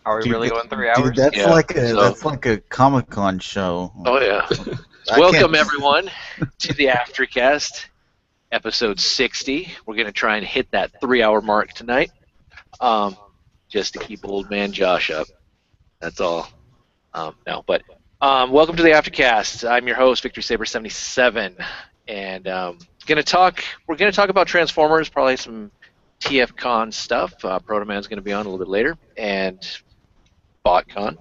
Are we really going 3 hours? Dude, that's Yeah, that's like a Comic-Con show. Oh yeah. I Welcome can't- everyone to the Aftercast, episode 60. We're gonna try and hit that 3-hour mark tonight, just to keep old man Josh up. That's all. No, but welcome to the Aftercast. I'm your host, Victory Saber 77, and we're gonna talk about Transformers, probably some TFCon stuff. Protoman's gonna be on a little bit later, and Botcon.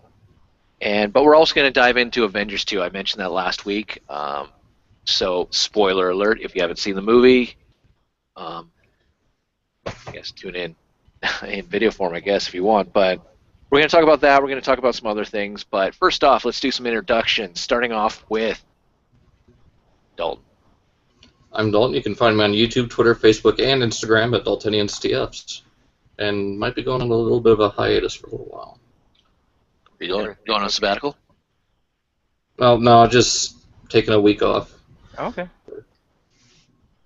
But we're also going to dive into Avengers 2. I mentioned that last week. So spoiler alert, if you haven't seen the movie, I guess tune in in video form, I guess, if you want. But we're going to talk about that. We're going to talk about some other things. But first off, let's do some introductions, starting off with Dalton. I'm Dalton. You can find me on YouTube, Twitter, Facebook, and Instagram at DaltoniansTFs. And might be going on a little bit of a hiatus for a little while. Are you going on a sabbatical? Well, no, just taking a week off. Okay.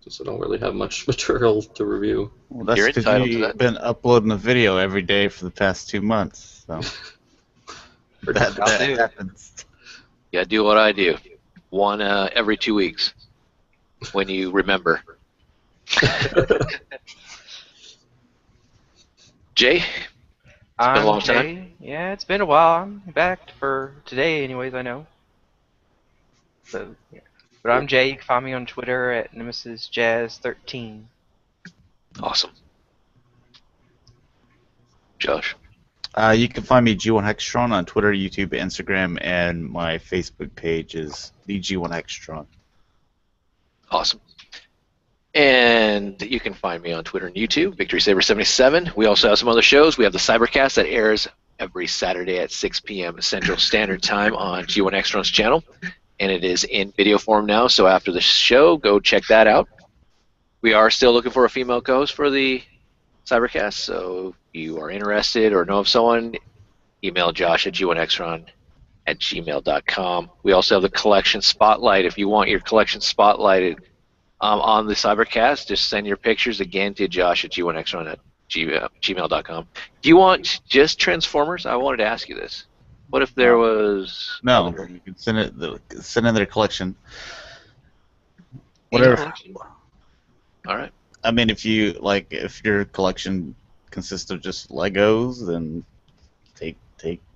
Since I don't really have much material to review. Well, that's You're because entitled to you've that. been uploading a video every day for the past 2 months. So that do. happens. Yeah, do what I do. One every 2 weeks, when you remember. Jay? been a long time. Jay. Yeah, it's been a while. I'm back for today, anyways. I know. So, yeah. But I'm Jay. You can find me on Twitter at NemesisJazz13. Awesome. Josh? You can find me G1 Hextron on Twitter, YouTube, Instagram, and my Facebook page is the G1 Hextron. Awesome. And you can find me on Twitter and YouTube, VictorySaber77. We also have some other shows. We have the Cybercast that airs every Saturday at 6 p.m. Central Standard Time on G1 Hextron's channel. And it is in video form now, so after the show, go check that out. We are still looking for a female co-host for the Cybercast, so if you are interested or know of someone, email Josh at g1hextron@gmail.com. We also have the collection spotlight. If you want your collection spotlighted on the Cybercast, just send your pictures again to Josh at g1hextron@gmail.com. Do you want just Transformers? I wanted to ask you this. What if there was... No, other- you can send in their collection. Any Whatever. collection? All right. I mean, if your collection consists of just Legos, then take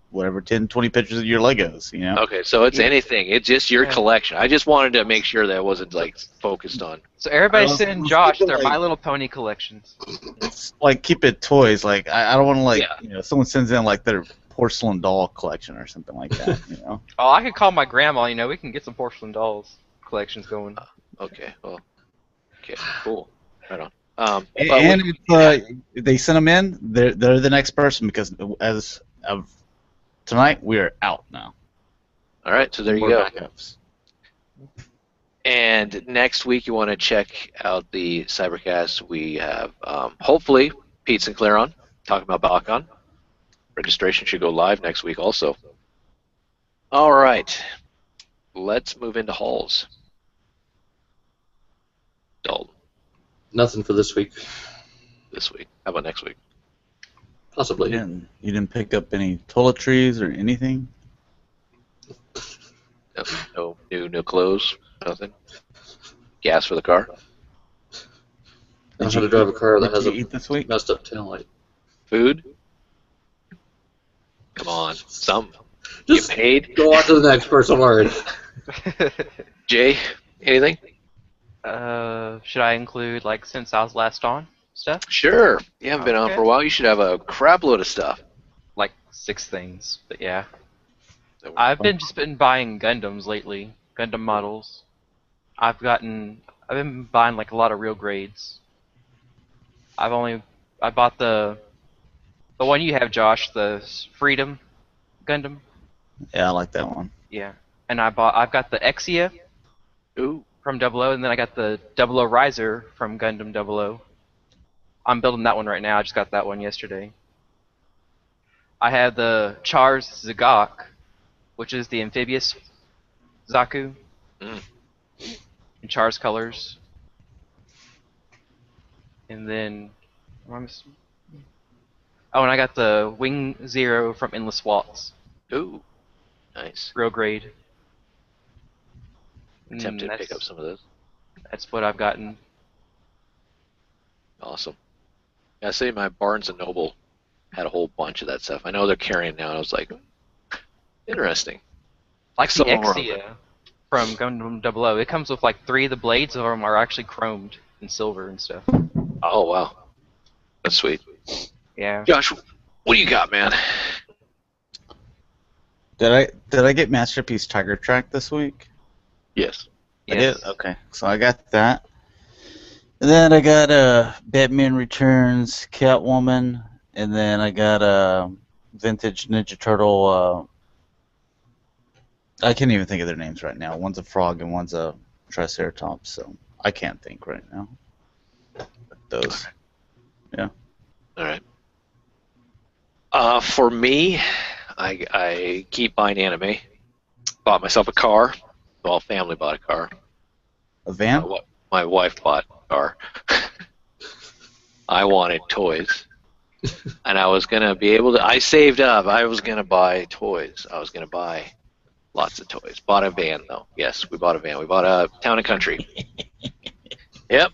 whatever 10, 20 pictures of your Legos. You know. Okay, so it's Yeah. anything. It's just your Yeah. collection. I just wanted to make sure that wasn't like focused on. So everybody Let's send keep Josh it their like- My Little Pony collections. It's like keep it toys. Like I don't want to Yeah. someone sends in like their porcelain doll collection or something like that. You know. Oh, I could call my grandma. We can get some porcelain dolls collections going. Okay, well, okay, cool. Right on. And if they send them in, they're the next person because as of tonight we are out now. All right, so there you More go. backups. And next week you want to check out the Cybercast. We have hopefully Pete Sinclair on talking about Botcon. Registration should go live next week also. All right, let's move into halls. Dalton, Nothing for this week. this week. How about next week? Possibly. You didn't pick up any toiletries or anything. No new clothes, nothing. Gas for the car. I know how to drive a car that Did has you a eat this week? messed up taillight. Food. Come on, some. Just Get paid. go on to the next person already. Jay, anything? Should I include since I was last on stuff? Sure. You haven't been on Okay. for a while. You should have a crap load of stuff. Like 6 things, but yeah. I've been buying Gundams lately, Gundam models. I've been buying a lot of real grades. I bought the one you have, Josh, the Freedom Gundam. Yeah, I like that one. Yeah, and I've got the Exia Ooh. from 00, and then I got the 00 Riser from Gundam 00. I'm building that one right now. I just got that one yesterday. I have the Char's Zagok, which is the amphibious Zaku Mm. in Char's colors. And then Oh, and I got the Wing Zero from Endless Waltz. Ooh, nice. Real grade. Tempted to pick up some of those. That's what I've gotten. Awesome. I say my Barnes and Noble had a whole bunch of that stuff. I know they're carrying now, and I was like, interesting. Like the Some of them are Exia from Gundam 00. It comes with like 3 of the blades of them are actually chromed in silver and stuff. Oh, wow. That's sweet. Yeah. Josh, what do you got, man? Did I get Masterpiece Tiger Track this week? Yes. I did? Okay. So I got that. And then I got Batman Returns, Catwoman, and then I got Vintage Ninja Turtle. I can't even think of their names right now. One's a frog and one's a Triceratops, so I can't think right now. Those. Yeah. All right. For me, I keep buying anime. Bought myself a car. Well, family bought a car. A van? My wife bought a car. I wanted toys. And I was going to be able to... I saved up. I was going to buy toys. I was going to buy lots of toys. Bought a van, though. Yes, we bought a van. We bought a Town & Country. Yep.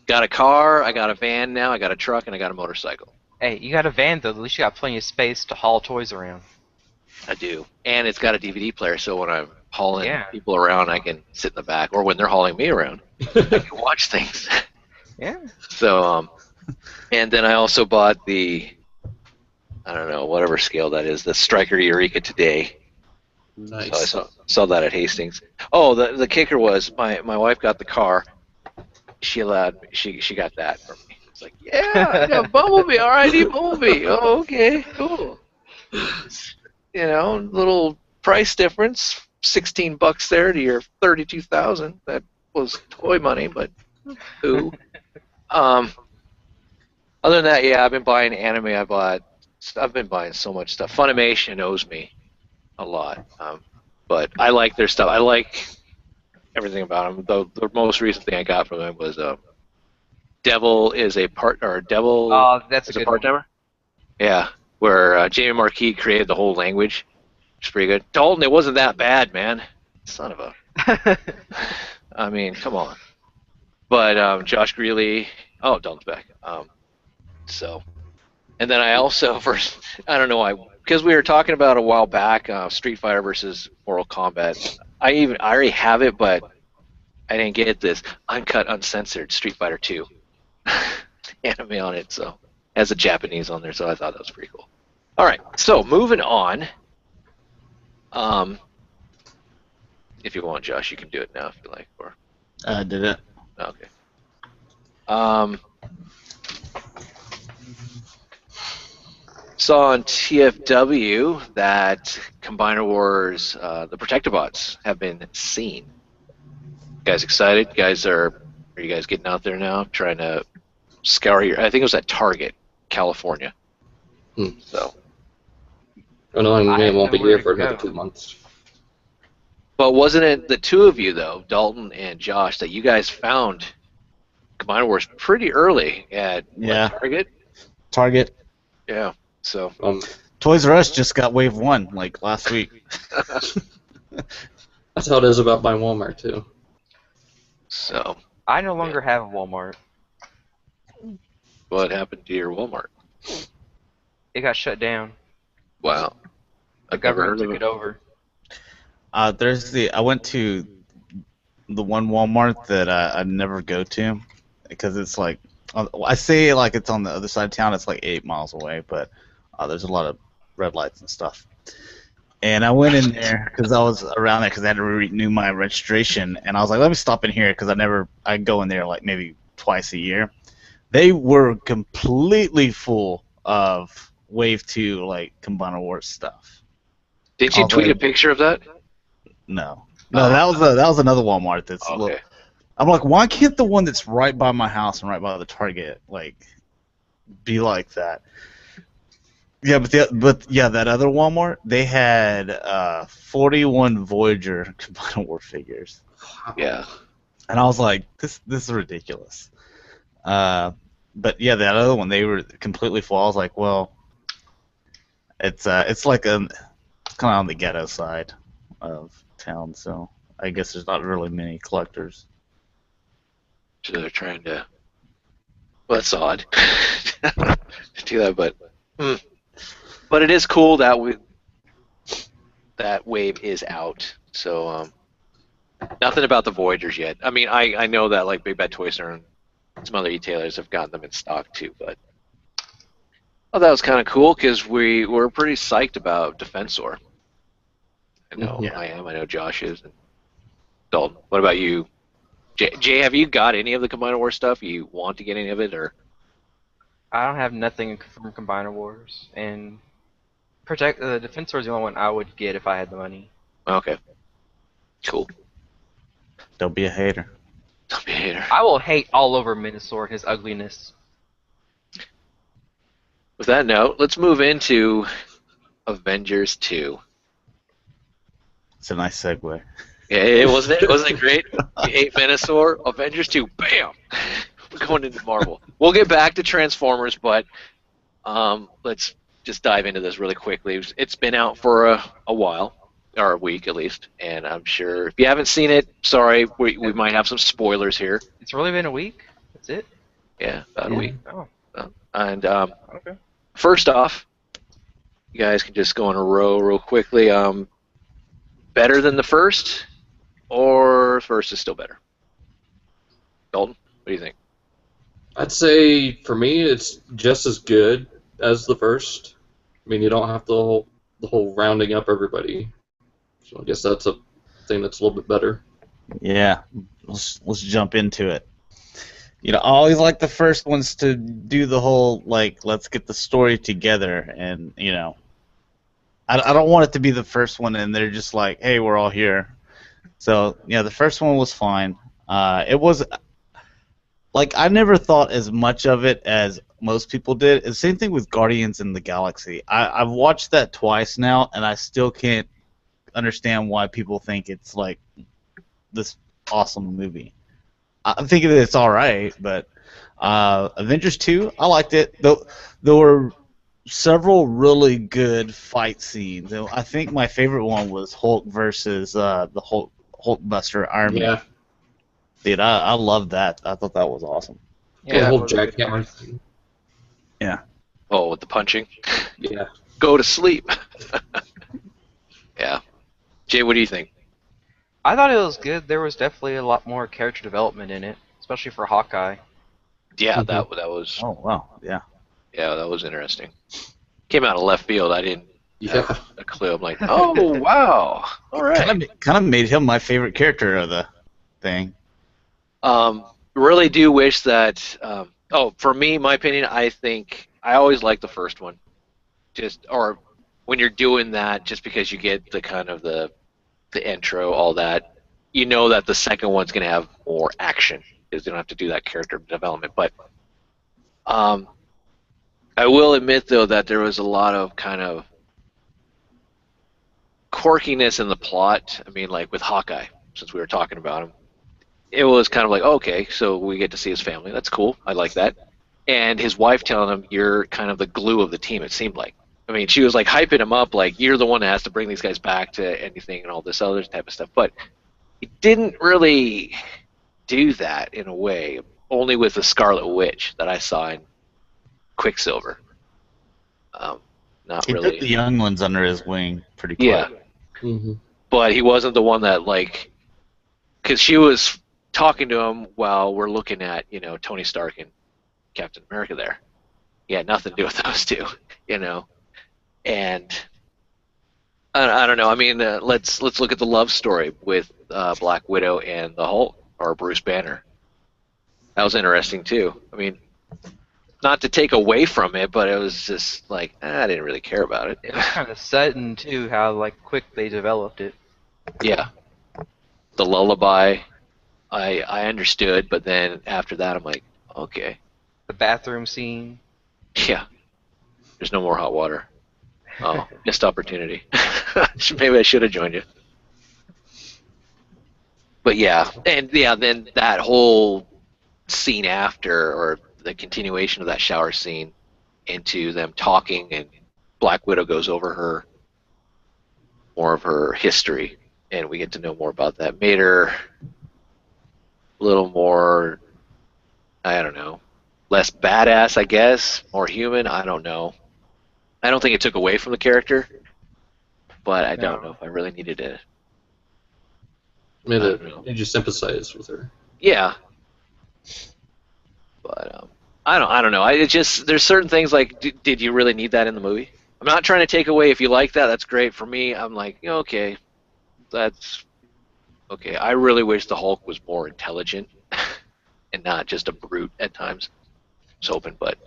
Got a car. I got a van now. I got a truck, and I got a motorcycle. Hey, you got a van though. At least you got plenty of space to haul toys around. I do. And it's got a DVD player, so when I'm hauling Yeah. people around, I can sit in the back. Or when they're hauling me around, I can watch things. Yeah. So, and then I also bought the, I don't know, whatever scale that is, the Stryker Eureka Today. Nice. So I saw that at Hastings. Oh, the kicker was my wife got the car. She got that for me. It's like, yeah, I got Bumblebee. All right, I need Bumblebee. Oh, okay, cool. You know, little price difference, $16 there to your $32,000. That was toy money, but who? Other than that, yeah, I've been buying anime. I've been buying so much stuff. Funimation owes me a lot, but I like their stuff. I like everything about them. The most recent thing I got from them was Devil is a That's a good part-timer. Yeah, where Jamie Marquis created the whole language. It's pretty good. Dalton, it wasn't that bad, man. Son of a. I mean, come on. But Josh Greeley. Oh, Dalton's back. And then I also I don't know why, because we were talking about a while back, Street Fighter versus Mortal Kombat. I already have it, but I didn't get this uncut, uncensored Street Fighter 2 anime on it. So it has a Japanese on there, so I thought that was pretty cool. All right, so moving on. If you want, Josh, you can do it now if you like. Or I did it. okay. Saw on TFW that Combiner Wars, the Protectobots have been seen. You guys excited? Are you guys getting out there now, trying to scour I think it was at Target, California. So. Oh no, I won't be here for nowhere another to go. 2 months. But wasn't it the two of you, though, Dalton and Josh, that you guys found Combiner Wars pretty early at Target? Target. Yeah. So. Toys R Us just got Wave 1 like last week. That's how it is about my Walmart too. So. I no longer have a Walmart. What happened to your Walmart? It got shut down. Wow. The government took it over. I went to the one Walmart that I never go to because it's like, I say like it's on the other side of town. It's like 8 miles away, but there's a lot of red lights and stuff. And I went in there because I was around there because I had to renew my registration, and I was like, let me stop in here because I go in there like maybe twice a year. They were completely full of Wave 2 like Combiner Wars stuff. Did you tweet a picture of that? No, that was another Walmart. That's okay. I'm like, why can't the one that's right by my house and right by the Target like be like that? Yeah, but that other Walmart, they had 41 Voyager Combiner War figures. Yeah. And I was like, this is ridiculous. but yeah, that other one they were completely full. I was like, well, it's like it's kind of on the ghetto side of town, so I guess there's not really many collectors. So they're trying to. Well, that's odd to do that, but it is cool that that wave is out. So nothing about the Voyagers yet. I mean, I know that like Big Bad Toy Store and some other retailers have gotten them in stock too, but that was kind of cool because we were pretty psyched about Defensor. I know Yeah. I am. I know Josh is. And Dalton, what about you? Jay, have you got any of the Combiner War stuff? You want to get any of it, or? I don't have nothing from Combiner Wars, and Protect the Defensor is the only one I would get if I had the money. Okay, cool. Don't be a hater. Don't be a hater. I will hate all over Minosaur and his ugliness. With that note, let's move into Avengers 2. It's a nice segue. Yeah, it wasn't it great? You hate Minosaur, Avengers 2, bam! We're going into Marvel. We'll get back to Transformers, but let's just dive into this really quickly. It's been out for a while, or a week at least, and I'm sure if you haven't seen it, sorry, we might have some spoilers here. It's really been a week? That's it? Yeah, about a week. Oh, And okay. first off, you guys can just go on a row real quickly. Better than the first, or first is still better? Dalton, what do you think? I'd say for me, it's just as good as the first. I mean, you don't have the whole rounding up everybody. So I guess that's a thing that's a little bit better. Yeah, let's jump into it. You know, I always like the first ones to do the whole like let's get the story together, and you know, I don't want it to be the first one and they're just like, hey, we're all here. So yeah, the first one was fine. It was like I never thought as much of it as most people did. The same thing with Guardians in the Galaxy. I've watched that twice now, and I still can't understand why people think it's like this awesome movie. I'm thinking that it's all right, but Avengers 2, I liked it. Though there were several really good fight scenes. And I think my favorite one was Hulk versus the Hulkbuster Iron Man. Yeah. Dude, I love that. I thought that was awesome. The that whole was a good jackhammer fight. thing. Yeah. Oh, with the punching? Yeah. Go to sleep. Yeah. Jay, what do you think? I thought it was good. There was definitely a lot more character development in it, especially for Hawkeye. Yeah, that was Oh wow. Yeah. that was interesting. Came out of left field. I didn't Yeah. have a clue. I'm like, oh wow, all right. Kind of made him my favorite character of the thing. Really do wish that. For me, my opinion, I think I always like the first one. Or when you're doing that, just because you get the kind of the intro, all that, you know that the second one's going to have more action because they don't have to do that character development. But I will admit though that there was a lot of kind of quirkiness in the plot. I mean, like with Hawkeye, since we were talking about him. It was kind of like, okay, so we get to see his family. That's cool. I like that. And his wife telling him, you're kind of the glue of the team, it seemed like. I mean, she was like hyping him up, like, you're the one that has to bring these guys back to anything and all this other type of stuff. But he didn't really do that in a way, only with the Scarlet Witch that I saw in Quicksilver. Not He really. took the young ones under his wing pretty quick. Yeah. Mm-hmm. But he wasn't the one that, like, because she was talking to him while we're looking at, Tony Stark and Captain America there. He had nothing to do with those two, And I don't know. I mean, let's look at the love story with Black Widow and the Hulk, or Bruce Banner. That was interesting too. I mean, not to take away from it, but it was just like I didn't really care about it. It was kind of sudden too, how like quick they developed it. Yeah. The lullaby, I understood, but then after that, I'm like, okay, The bathroom scene. yeah, there's no more hot water. Oh, missed opportunity. Maybe I should have joined you. But yeah, and yeah, then that whole scene after, or the continuation of that shower scene into them talking, and Black Widow goes over more of her history, and we get to know more about that. Made her a little more, I don't know, less badass, I guess, more human. I don't know. I don't think it took away from the character, but I don't know if I really needed it. Made you sympathize with her. Yeah, but I don't know. It just, there's certain things like, did you really need that in the movie? I'm not trying to take away. If you like that, that's great. For me, I'm like, okay, that's okay. I really wish the Hulk was more intelligent and not just a brute at times. I was hoping, but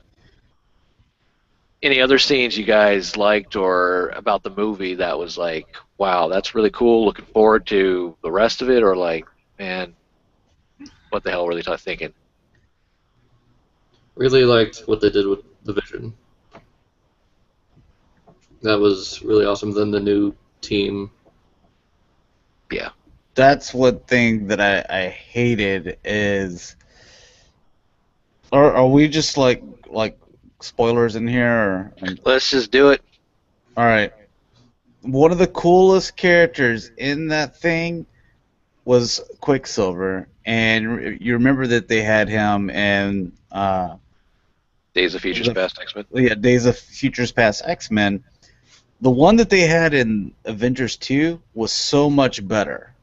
any other scenes you guys liked or about the movie that was like, wow, that's really cool, looking forward to the rest of it, or like, man, what the hell were they thinking? Really liked what they did with the Vision. That was really awesome. Then the new team. Yeah. That's one thing that I hated is. Are we just like spoilers in here? Let's just do it. All right. One of the coolest characters in that thing was Quicksilver, and you remember that they had him in Days of Futures Past X-Men. Yeah, Days of Futures Past X-Men. The one that they had in Avengers 2 was so much better.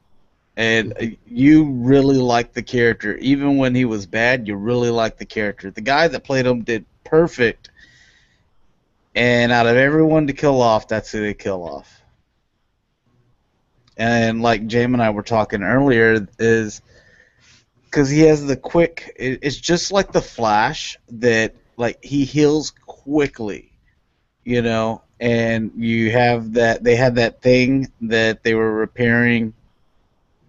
And you really liked the character. Even when he was bad, you really liked the character. The guy that played him did perfect. And out of everyone to kill off, that's who they kill off. And like James and I were talking earlier, is because he has the quick. It's just like the Flash, that like he heals quickly, you know. And you have that. They had that thing that they were repairing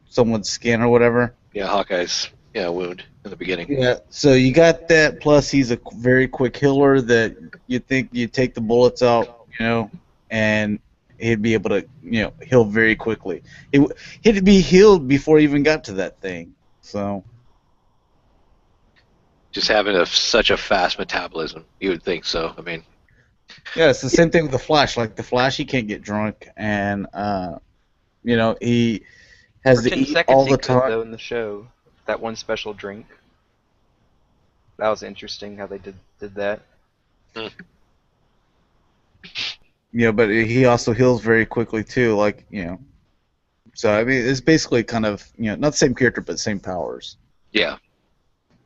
someone's skin or whatever. Yeah, Hawkeye's wound in the beginning. Yeah, so you got that, plus he's a very quick healer that you think you take the bullets out, you know, and he'd be able to, you know, heal very quickly. He'd be healed before he even got to that thing. So just having such a fast metabolism, you would think so. I mean, yeah, it's the same thing with the Flash. Like the Flash, he can't get drunk, and you know, he has For to 10 eat seconds all he the could, time. though, in the show. That one special drink. That was interesting how they did that. Yeah, but he also heals very quickly too. Like, you know, so I mean, it's basically kind of, you know, not the same character but same powers. Yeah,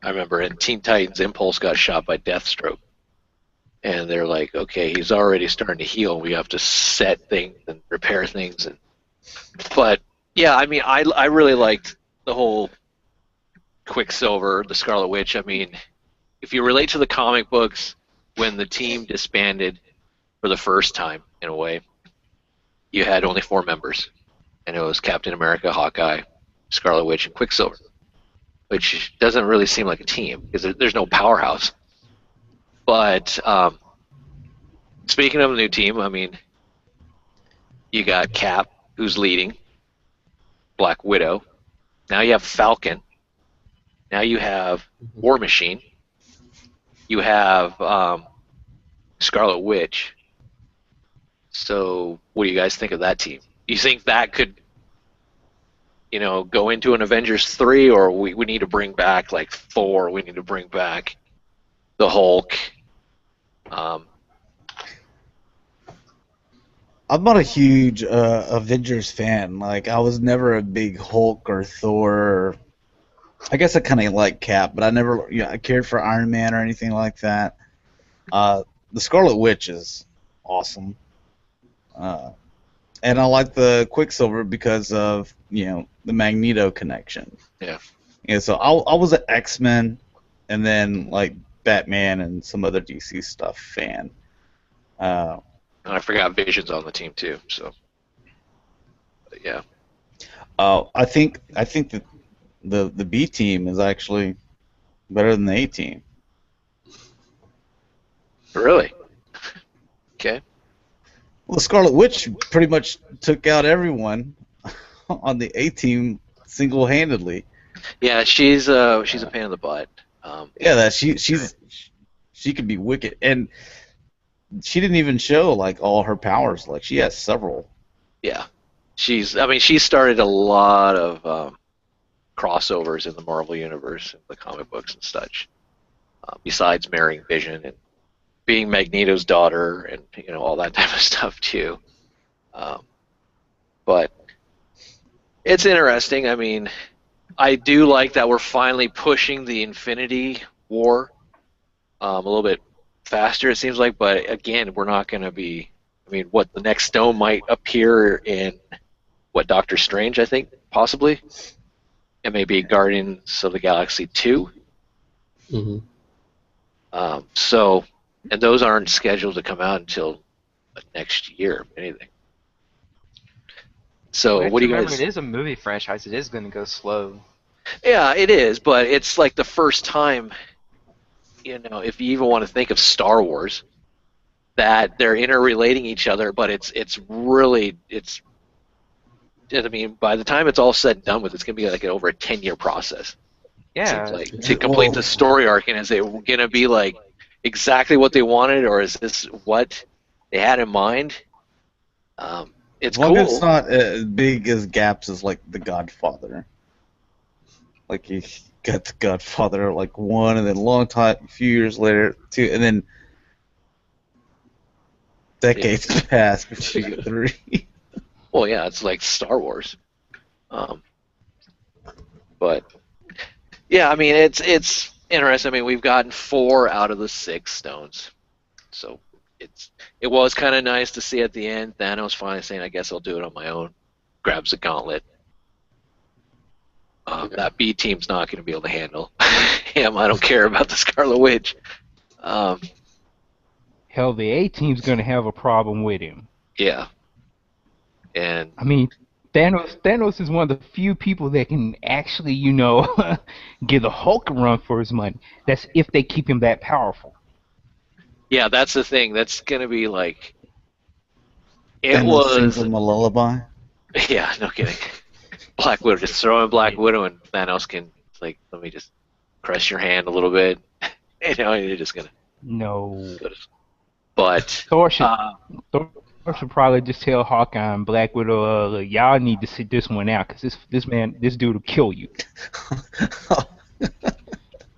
I remember in Teen Titans, Impulse got shot by Deathstroke, and they're like, okay, he's already starting to heal. We have to set things and repair things, but yeah, I mean, I really liked the whole Quicksilver, the Scarlet Witch. I mean, if you relate to the comic books, when the team disbanded for the first time, in a way, you had only 4 members, and it was Captain America, Hawkeye, Scarlet Witch, and Quicksilver, which doesn't really seem like a team because there's no powerhouse. But speaking of a new team, I mean, you got Cap, who's leading, Black Widow. Now you have Falcon. Now you have War Machine. You have Scarlet Witch. So what do you guys think of that team? Do you think that could, you know, go into an Avengers 3, or we need to bring back like Thor? We need to bring back the Hulk. I'm not a huge Avengers fan. Like, I was never a big Hulk or Thor. Or, I guess I kind of like Cap, but I never, you know, I cared for Iron Man or anything like that. The Scarlet Witch is awesome, and I like the Quicksilver because of, you know, the Magneto connection. Yeah. Yeah. So I was an X-Men, and then like Batman and some other DC stuff fan. And I forgot Vision's on the team too. So, but yeah. I think that the B team is actually better than the A team. Really? Okay. Well, the Scarlet Witch pretty much took out everyone on the A team single-handedly. Yeah, she's a pain in the butt. Yeah, that she could be wicked, and she didn't even show like all her powers. Like she has several. Yeah, she started a lot of crossovers in the Marvel universe, the comic books and such. Besides marrying Vision and being Magneto's daughter, and all that type of stuff too. But it's interesting. I mean, I do like that we're finally pushing the Infinity War a little bit faster, it seems like. But again, we're not going to be. I mean, what the next stone might appear in Doctor Strange, I think, possibly. It may be Guardians of the Galaxy 2. Mm-hmm. And those aren't scheduled to come out until next year, if anything. So, Well, what do you remember, guys? it is a movie franchise. It is going to go slow. Yeah, it is, but it's like the first time, if you even want to think of Star Wars, that they're interrelating each other, but it's really. I mean, by the time it's all said and done with, it's going to be like over a 10-year process. Yeah. Seems like to complete the story arc, and is it going to be like exactly what they wanted, or is this what they had in mind? It's As long cool. as it's not as big as gaps as like The Godfather. Like you got The Godfather like 1, and then a few years later 2, and then decades pass before you get 3. Well, yeah, it's like Star Wars. But yeah, I mean, it's interesting. I mean, we've gotten 4 out of the 6 stones, so it was kind of nice to see at the end Thanos finally saying, "I guess I'll do it on my own." Grabs the gauntlet. That B team's not going to be able to handle him. I don't care about the Scarlet Witch. Hell, the A team's gonna have a problem with him. Yeah. And I mean, Thanos is one of the few people that can actually, give the Hulk a run for his money. That's if they keep him that powerful. yeah, that's the thing. That's going to be like. Thanos sings him a lullaby. Yeah, no kidding. Black Widow, just throw in Black Widow, and Thanos can like, let me just press your hand a little bit. You're just gonna. No. But Thor should probably just tell Hawkeye and Black Widow, y'all need to sit this one out, because this dude will kill you.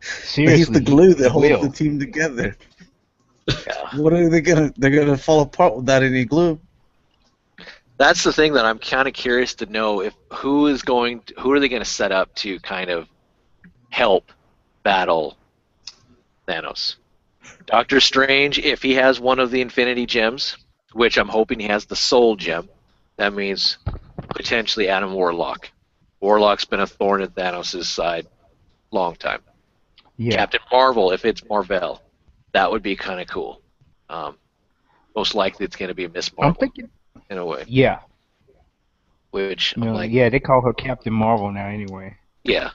Seriously, He's the glue that holds will. the team together. yeah. What are they gonna? They're gonna fall apart without any glue. That's the thing that I'm kind of curious to know, if who are they going to set up to kind of help battle Thanos? Doctor Strange, if he has one of the Infinity Gems, which I'm hoping he has the Soul Gem, that means potentially Adam Warlock. Warlock's been a thorn in Thanos' side long time. Yeah. Captain Marvel, if it's Marvel, that would be kind of cool. Most likely it's going to be Miss Marvel. I'm thinking. In a way. Yeah. Which I'm like, yeah, they call her Captain Marvel now anyway. yeah,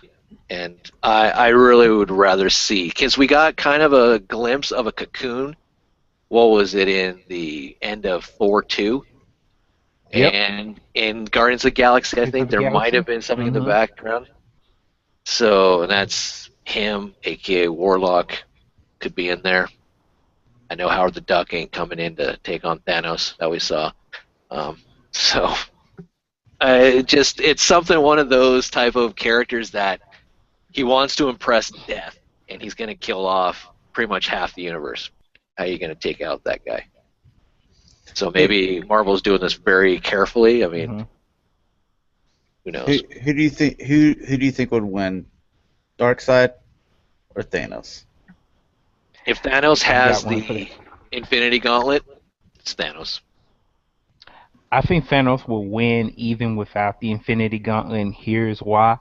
and I really would rather see, because we got kind of a glimpse of a Cocoon. What was it in the end of Thor 2? Yep. And in Guardians of the Galaxy, I think there might have been something in the background. So, and that's him, aka Warlock, could be in there. I know Howard the Duck ain't coming in to take on Thanos, that we saw. It's something, one of those type of characters that he wants to impress death, and he's going to kill off pretty much half the universe. How are you going to take out that guy? So maybe Marvel's doing this very carefully. I mean, who knows? Who do you think? Who do you think would win? Darkseid or Thanos? If Thanos has got one for the Infinity Gauntlet, it's Thanos. I think Thanos will win even without the Infinity Gauntlet, and here's why.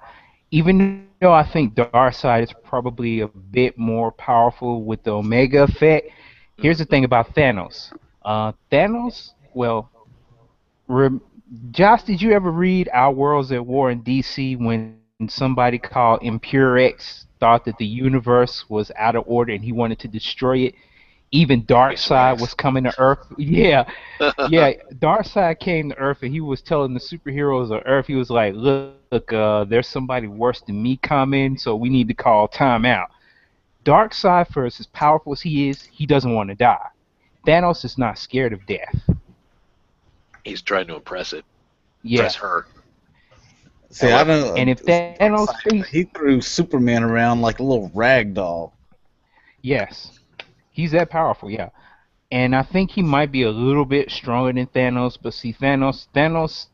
Even though I think Darkseid is probably a bit more powerful with the Omega effect, here's the thing about Thanos. Josh, did you ever read Our Worlds at War in DC when somebody called Impure X thought that the universe was out of order and he wanted to destroy it? Even Darkseid was coming to Earth. Yeah, Darkseid came to Earth and he was telling the superheroes of Earth, he was like, look, there's somebody worse than me coming, so we need to call time out. Darkseid, for as powerful as he is, he doesn't want to die. Thanos is not scared of death. He's trying to impress Yeah. her. See, I don't. And if Thanos thinks, He threw Superman around like a little rag doll. yes, he's that powerful, yeah. And I think he might be a little bit stronger than Thanos, but see, Thanos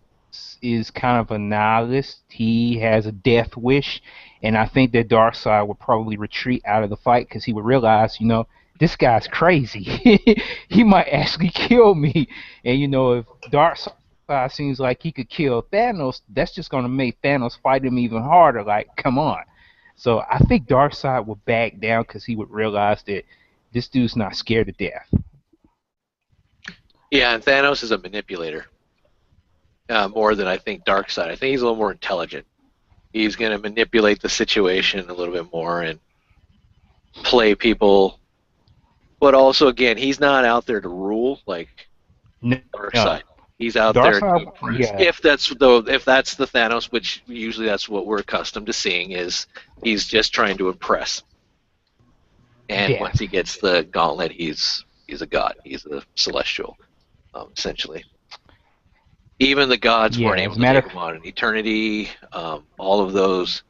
is kind of a nihilist. He has a death wish, and I think that Darkseid would probably retreat out of the fight because he would realize, this guy's crazy. He might actually kill me. And if Darkseid seems like he could kill Thanos, that's just gonna make Thanos fight him even harder. Like, come on. So I think Darkseid would back down because he would realize that this dude's not scared of death. Yeah, and Thanos is a manipulator more than I think Darkseid. I think he's a little more intelligent. He's going to manipulate the situation a little bit more and play people. But also, again, he's not out there to rule like Darkseid. He's out there to impress. Yeah. If that's the Thanos, which usually that's what we're accustomed to seeing, is he's just trying to impress. And once he gets the gauntlet, he's a god. He's a celestial, essentially. Even the gods weren't able to take him on in Eternity. All of those,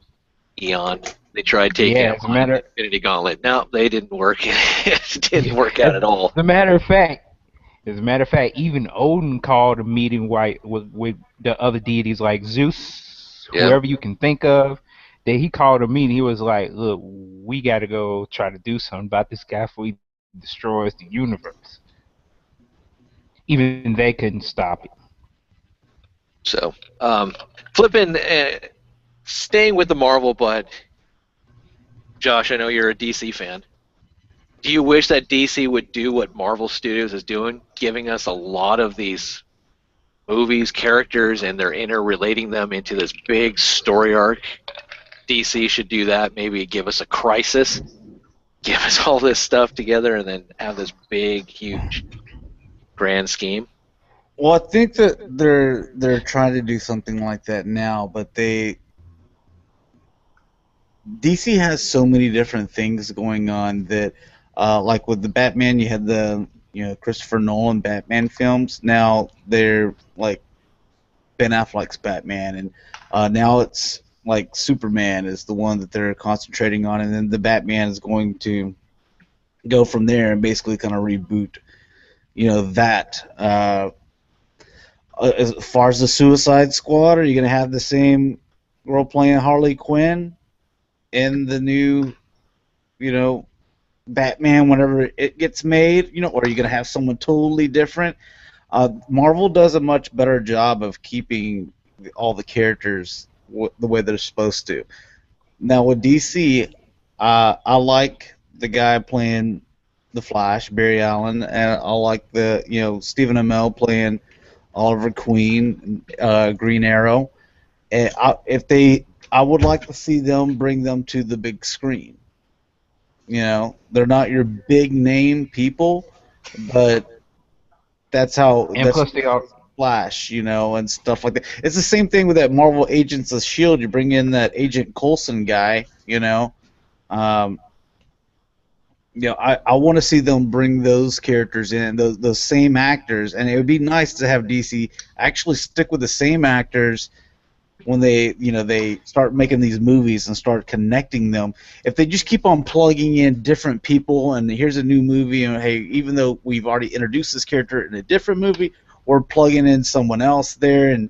Eon, they tried taking him on the Infinity Gauntlet. No, they didn't work. It didn't work out at all. As a matter of fact, even Odin called a meeting with the other deities like Zeus, whoever you can think of. That he called a meeting. He was like, "Look, we got to go try to do something about this guy before he destroys the universe." Even they couldn't stop it. So, staying with the Marvel, but Josh, I know you're a DC fan. Do you wish that DC would do what Marvel Studios is doing, giving us a lot of these movies, characters, and they're interrelating them into this big story arc? DC should do that. Maybe give us a Crisis, give us all this stuff together, and then have this big, huge, grand scheme. Well, I think that they're trying to do something like that now, but DC has so many different things going on that, like with the Batman, you had the Christopher Nolan Batman films. Now they're like Ben Affleck's Batman, and now it's like Superman is the one that they're concentrating on, and then the Batman is going to go from there and basically kind of reboot, that. As far as the Suicide Squad, are you going to have the same girl playing Harley Quinn in the new, Batman whenever it gets made? Or are you going to have someone totally different? Marvel does a much better job of keeping all the characters the way they're supposed to. Now with DC, I like the guy playing the Flash, Barry Allen, and I like the Stephen Amell playing Oliver Queen, Green Arrow. And I would like to see them bring them to the big screen. They're not your big name people, but that's how. And plus they are Flash, and stuff like that. It's the same thing with that Marvel Agents of S.H.I.E.L.D. You bring in that Agent Coulson guy, I want to see them bring those characters in, those same actors, and it would be nice to have DC actually stick with the same actors when they start making these movies and start connecting them. If they just keep on plugging in different people, and here's a new movie, and hey, even though we've already introduced this character in a different movie, we're plugging in someone else there, and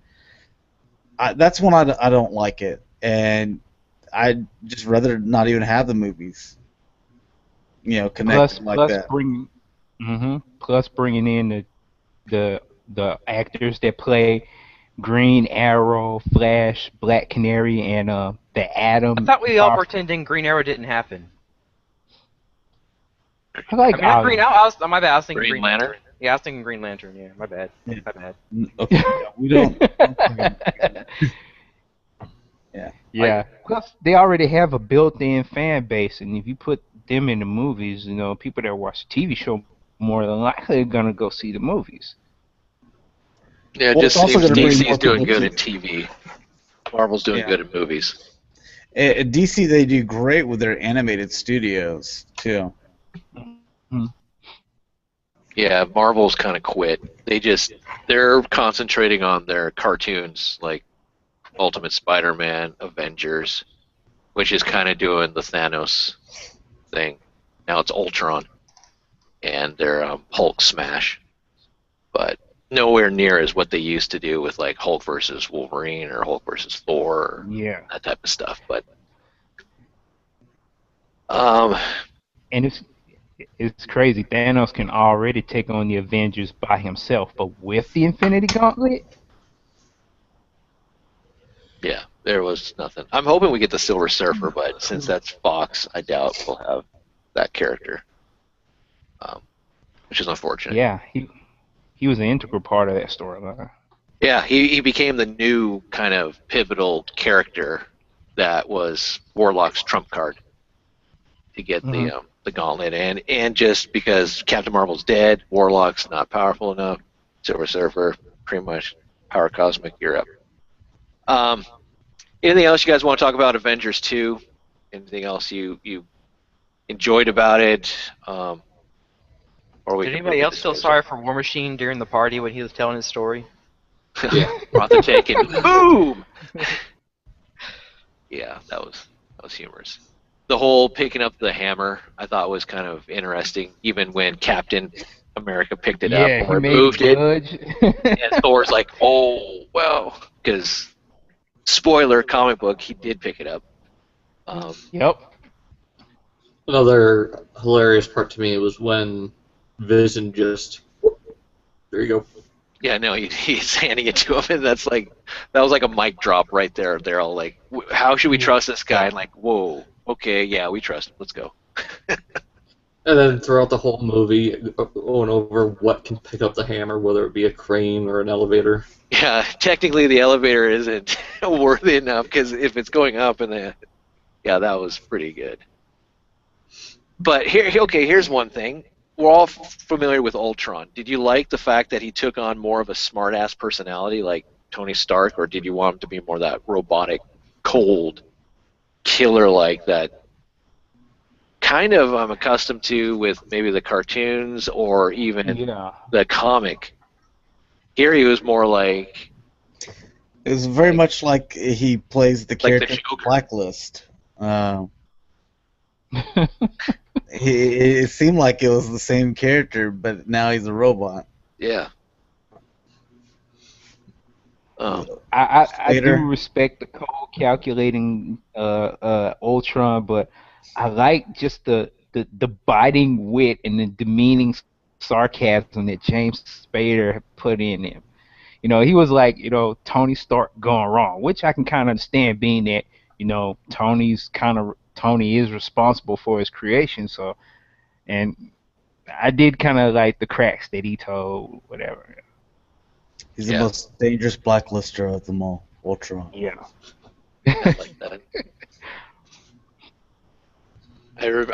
that's when I don't like it, and I'd just rather not even have the movies. Connected like that. Plus bringing in the actors that play Green Arrow, Flash, Black Canary, and the Atom. I thought we all pretending Green Arrow didn't happen. Not Green Arrow. My bad. I was thinking Green Lantern. Yeah, I was thinking Green Lantern. Yeah, my bad. My bad. Okay, we don't. Yeah. Plus, they already have a built-in fan base, and if you put them in the movies, people that watch the TV show more than likely are gonna go see the movies. Yeah, just seems DC's doing good in TV. Marvel's doing good in movies. At DC, they do great with their animated studios too. Yeah, Marvel's kind of quit. They're concentrating on their cartoons like Ultimate Spider-Man, Avengers, which is kind of doing the Thanos thing. Now it's Ultron and their Hulk smash, but nowhere near as what they used to do with like Hulk versus Wolverine or Hulk versus Thor or Yeah. that type of stuff. But um, And it's crazy. Thanos can already take on the Avengers by himself, but with the Infinity Gauntlet, yeah, there was nothing. I'm hoping we get the Silver Surfer, but since that's Fox, I doubt we'll have that character, which is unfortunate. yeah, he was an integral part of that storyline. Yeah, he became the new kind of pivotal character that was Warlock's trump card to get the gauntlet, and just because Captain Marvel's dead, Warlock's not powerful enough, Silver Surfer pretty much power cosmic. You're up. Anything else you guys want to talk about Avengers 2? Anything else you enjoyed about it? Or Did anybody else feel sorry for War Machine during the party when he was telling his story? Yeah, brought the tank and boom. Yeah, that was humorous. The whole picking up the hammer I thought was kind of interesting, even when Captain America picked it up or moved it, and Thor's like, "Oh, well," because spoiler comic book, he did pick it up. Yep. Another hilarious part to me was when Vision just, there you go. Yeah, no, he's handing it to him, and that was like a mic drop right there. They're all like, "How should we trust this guy?" And like, "Whoa, okay, yeah, we trust him. Let's go." And then throughout the whole movie, going over what can pick up the hammer, whether it be a crane or an elevator. Yeah, technically the elevator isn't worthy enough because if it's going up, yeah, that was pretty good. But here's one thing. We're all familiar with Ultron. Did you like the fact that he took on more of a smart-ass personality like Tony Stark, or did you want him to be more that robotic, cold, killer-like that kind of I'm accustomed to with maybe the cartoons or even the comic? Here he was more like... It was very much like he plays the character Blacklist. It seemed like it was the same character, but now he's a robot. Yeah. I do respect the cold, calculating Ultron, but I like just the biting wit and the demeaning sarcasm that James Spader put in him. You know, he was like, Tony Stark gone wrong, which I can kind of understand, being that, Tony is responsible for his creation. So, and I did kind of like the cracks that he told, whatever. He's the most dangerous blacklister of them all, Ultron. Yeah. I like that.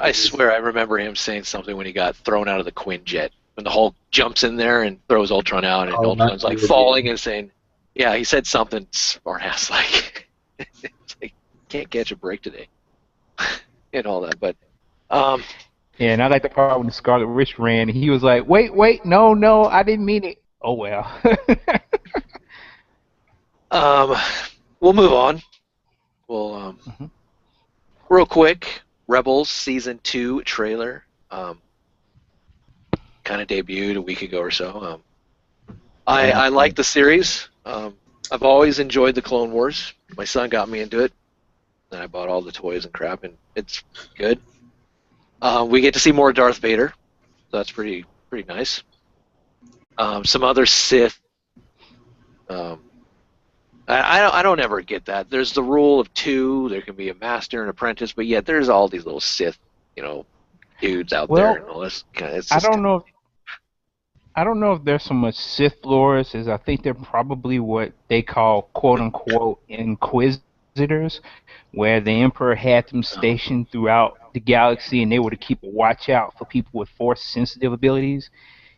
I swear I remember him saying something when he got thrown out of the Quinjet. When the Hulk jumps in there and throws Ultron out, and Ultron's like falling and saying, yeah, he said something smart-ass like, it's like, can't catch a break today. And all that, but... Yeah, and I like the part when the Scarlet Witch ran, and he was like, wait, no, I didn't mean it. Oh, well. We'll move on. We'll, real quick, Rebels Season 2 trailer. Kind of debuted a week ago or so. I like the series. I've always enjoyed the Clone Wars. My son got me into it, and I bought all the toys and crap, and it's good. We get to see more Darth Vader, so that's pretty nice. Some other Sith. I don't ever get that. There's the rule of 2. There can be a master and apprentice, but yet there's all these little Sith, dudes out there and all this. I don't know if there's so much Sith lords as I think they're probably what they call quote unquote inquisitors, where the Emperor had them stationed throughout the galaxy and they were to keep a watch out for people with force sensitive abilities,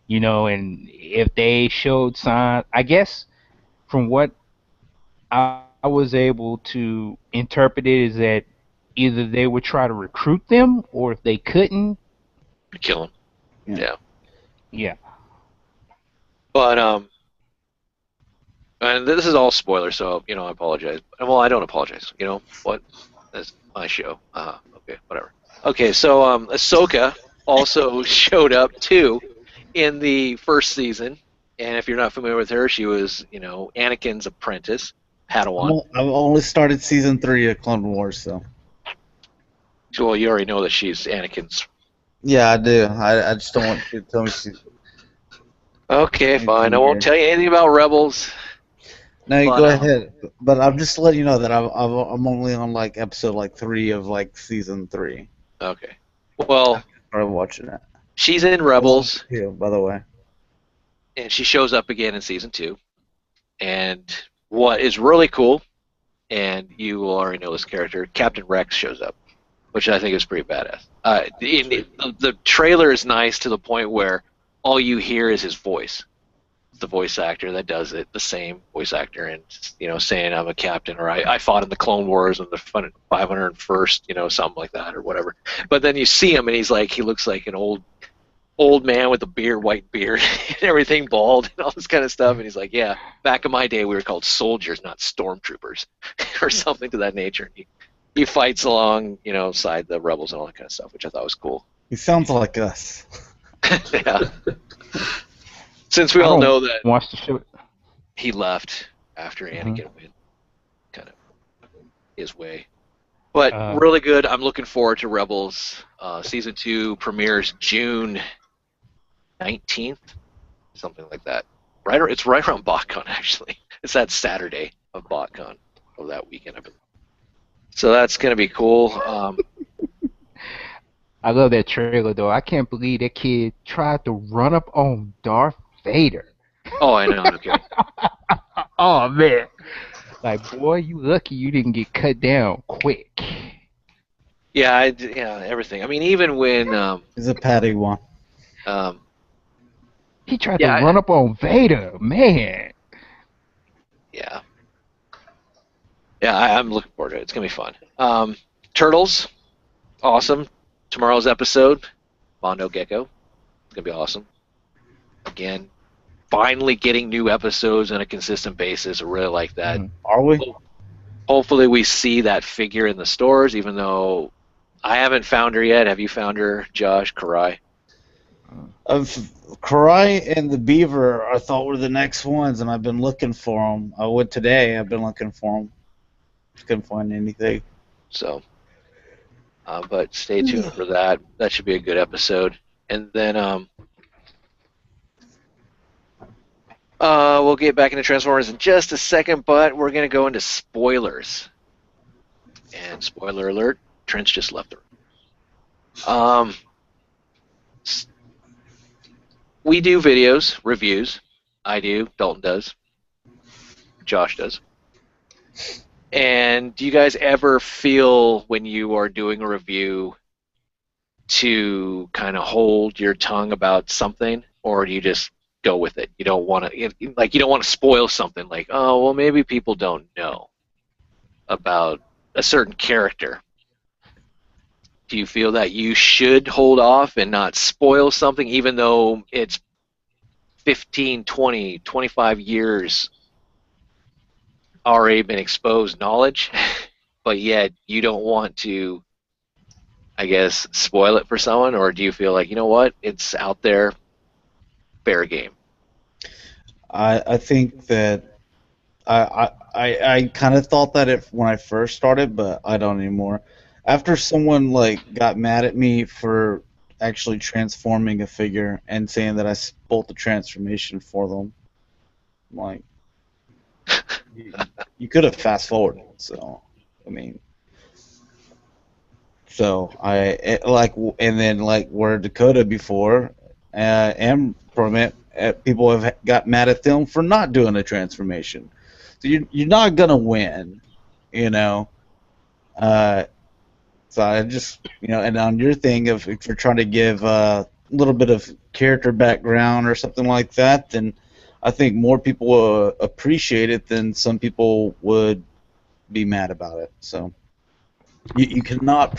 and if they showed signs, I guess from what I was able to interpret it is that either they would try to recruit them, or if they couldn't, Kill him. Yeah. yeah. But and this is all spoiler, so I apologize. Well, I don't apologize. You know what? That's my show. Okay, whatever. Okay, so Ahsoka also showed up too in the first season, and if you're not familiar with her, she was Anakin's apprentice, Padawan. I've only started season 3 of Clone Wars, so. Well, you already know that she's Anakin's. Yeah, I do. I just don't want you to tell me she's. Okay, fine. I won't tell you anything about Rebels. No, you go ahead. But I'm just letting you know that I'm only on like episode 3 of season 3. Okay. Well, I'm watching it. She's in Rebels. Yeah, by the way. And she shows up again in season 2. And what is really cool, and you will already know this character, Captain Rex shows up, which I think is pretty badass. The trailer is nice to the point where all you hear is his voice. The voice actor that does it, the same voice actor, and saying I'm a captain, or I fought in the Clone Wars in the 501st, something like that, or whatever. But then you see him, and he looks like an old man with a beard, white beard, and everything, bald, and all this kind of stuff. And he's like, yeah, back in my day, we were called soldiers, not stormtroopers, or something to that nature. He fights along, side the rebels and all that kind of stuff, which I thought was cool. He sounds like us. Yeah. Since we all know that watch the show. He left after Anakin went kind of his way. But really good. I'm looking forward to Rebels. Season 2 premieres June 19th, something like that. It's right around Botcon, actually. It's that Saturday of Botcon of that weekend, I believe. So that's going to be cool. I love that trailer, though. I can't believe that kid tried to run up on Darth Vader. Oh, I know. Okay. Oh, man. Like, boy, you lucky you didn't get cut down quick. Yeah, everything. I mean, even when... He's a Padawan. He tried to run up on Vader, man. Yeah. Yeah, I'm looking forward to it. It's going to be fun. Turtles, awesome. Tomorrow's episode, Mondo Gecko. It's going to be awesome. Again, finally getting new episodes on a consistent basis. I really like that. Are we? Hopefully we see that figure in the stores, even though I haven't found her yet. Have you found her, Josh? Karai? Karai and the Beaver I thought were the next ones, and I've been looking for them. I would today. I've been looking for them. Couldn't find anything. So, but stay tuned for that. That should be a good episode. And then we'll get back into Transformers in just a second, but we're going to go into spoilers. And spoiler alert, Trent's just left the room. We do videos, reviews. I do, Dalton does, Josh does. And do you guys ever feel when you are doing a review to kind of hold your tongue about something, or do you just go with it? You don't want to spoil something, like, oh, well, maybe people don't know about a certain character. Do you feel that you should hold off and not spoil something, even though it's 15, 20, 25 years already been exposed knowledge, but yet you don't want to, I guess, spoil it for someone? Or do you feel like, you know what, it's out there, fair game? I think that I kind of thought that when I first started, but I don't anymore. After someone got mad at me for actually transforming a figure and saying that I spoiled the transformation for them, I'm like, you could have fast forwarded. So, I mean, and then where Dakota before, and from it, people have got mad at them for not doing a transformation. So you're not gonna win, So I just, and on your thing of if you're trying to give a little bit of character background or something like that, then I think more people will appreciate it than some people would be mad about it. So you cannot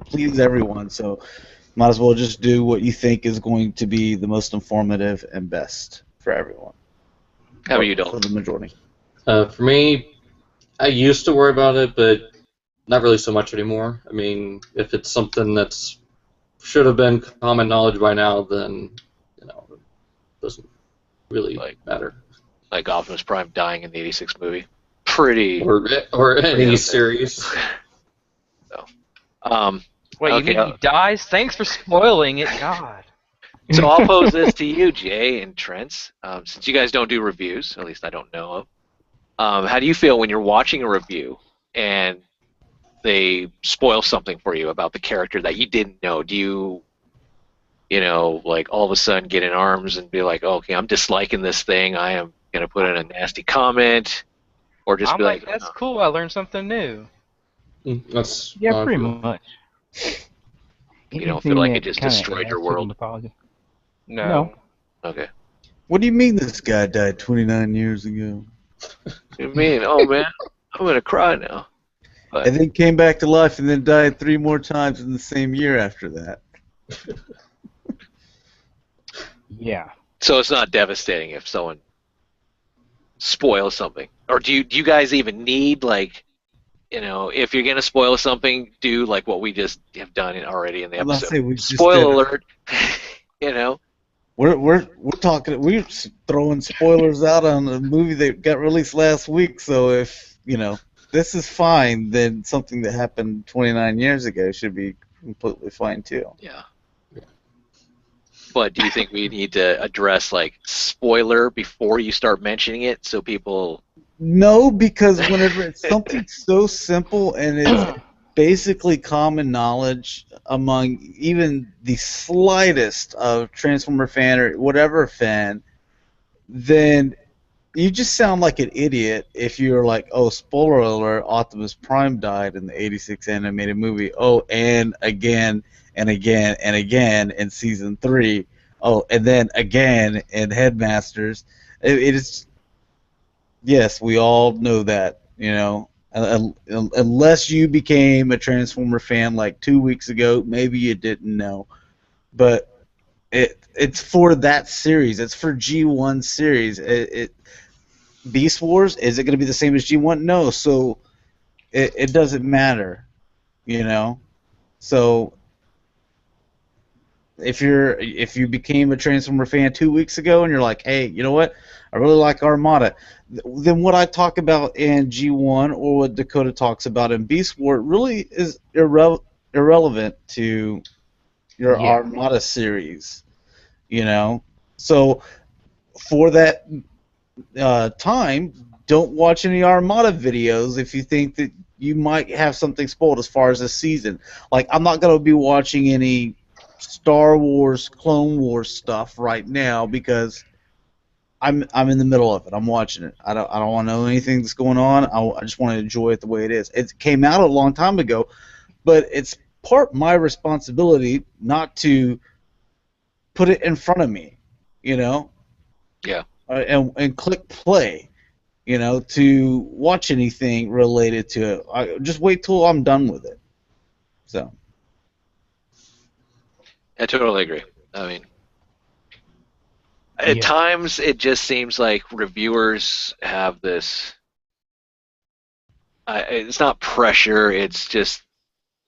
please everyone. So might as well just do what you think is going to be the most informative and best for everyone. How about you, For Dalton? the majority. For me, I used to worry about it, but not really so much anymore. I mean, if it's something that's should have been common knowledge by now, then it doesn't really matter. Like Optimus Prime dying in the '86 movie, pretty. Or any series. So, Wait, you okay, mean he dies? Thanks for spoiling it, God. So I'll pose this to you, Jay and Trent, since you guys don't do reviews, at least I don't know of. How do you feel when you're watching a review and they spoil something for you about the character that you didn't know? Do you, like all of a sudden get in arms and be like, okay, I'm disliking this thing, I am going to put in a nasty comment, or just I'm be like, that's cool, I learned something new. That's Yeah, pretty much. You don't feel like it just destroyed your world? No. Okay. What do you mean this guy died 29 years ago? What do you mean? Oh, man, I'm going to cry now. But, And then came back to life and then died 3 more times in the same year after that. Yeah. so it's not devastating if someone spoils something. Or do you guys even need, like, if you're going to spoil something, do like what we just have done already in the I'm not episode. saying we just Spoiler did it. alert. We're talking. We're throwing spoilers out on a movie that got released last week. So if this is fine, then something that happened 29 years ago should be completely fine too. Yeah. But do you think we need to address like spoiler before you start mentioning it so people? No, because whenever it's something so simple and it's basically common knowledge among even the slightest of Transformer fan or whatever fan, then you just sound like an idiot if you're like, oh, spoiler alert, Optimus Prime died in the '86 animated movie. Oh, and again and again and again in season 3. Oh, and then again in Headmasters. It is. Yes, we all know that, unless you became a Transformer fan like 2 weeks ago, maybe you didn't know. But it's for that series. It's for G1 series. Beast Wars, is it going to be the same as G1? No, so it doesn't matter, So if you became a Transformer fan 2 weeks ago and you're like, hey, you know what? I really like Armada. Then what I talk about in G1 or what Dakota talks about in Beast War really is irrelevant to your Armada series, So for that time, don't watch any Armada videos if you think that you might have something spoiled as far as this season. Like, I'm not going to be watching any Star Wars, Clone Wars stuff right now because I'm in the middle of it. I'm watching it. I don't want to know anything that's going on. I just want to enjoy it the way it is. It came out a long time ago, but it's part my responsibility not to put it in front of me, Yeah. And click play, to watch anything related to it. I just wait till I'm done with it. So. I totally agree. I mean, at times it just seems like reviewers have this. It's not pressure. It's just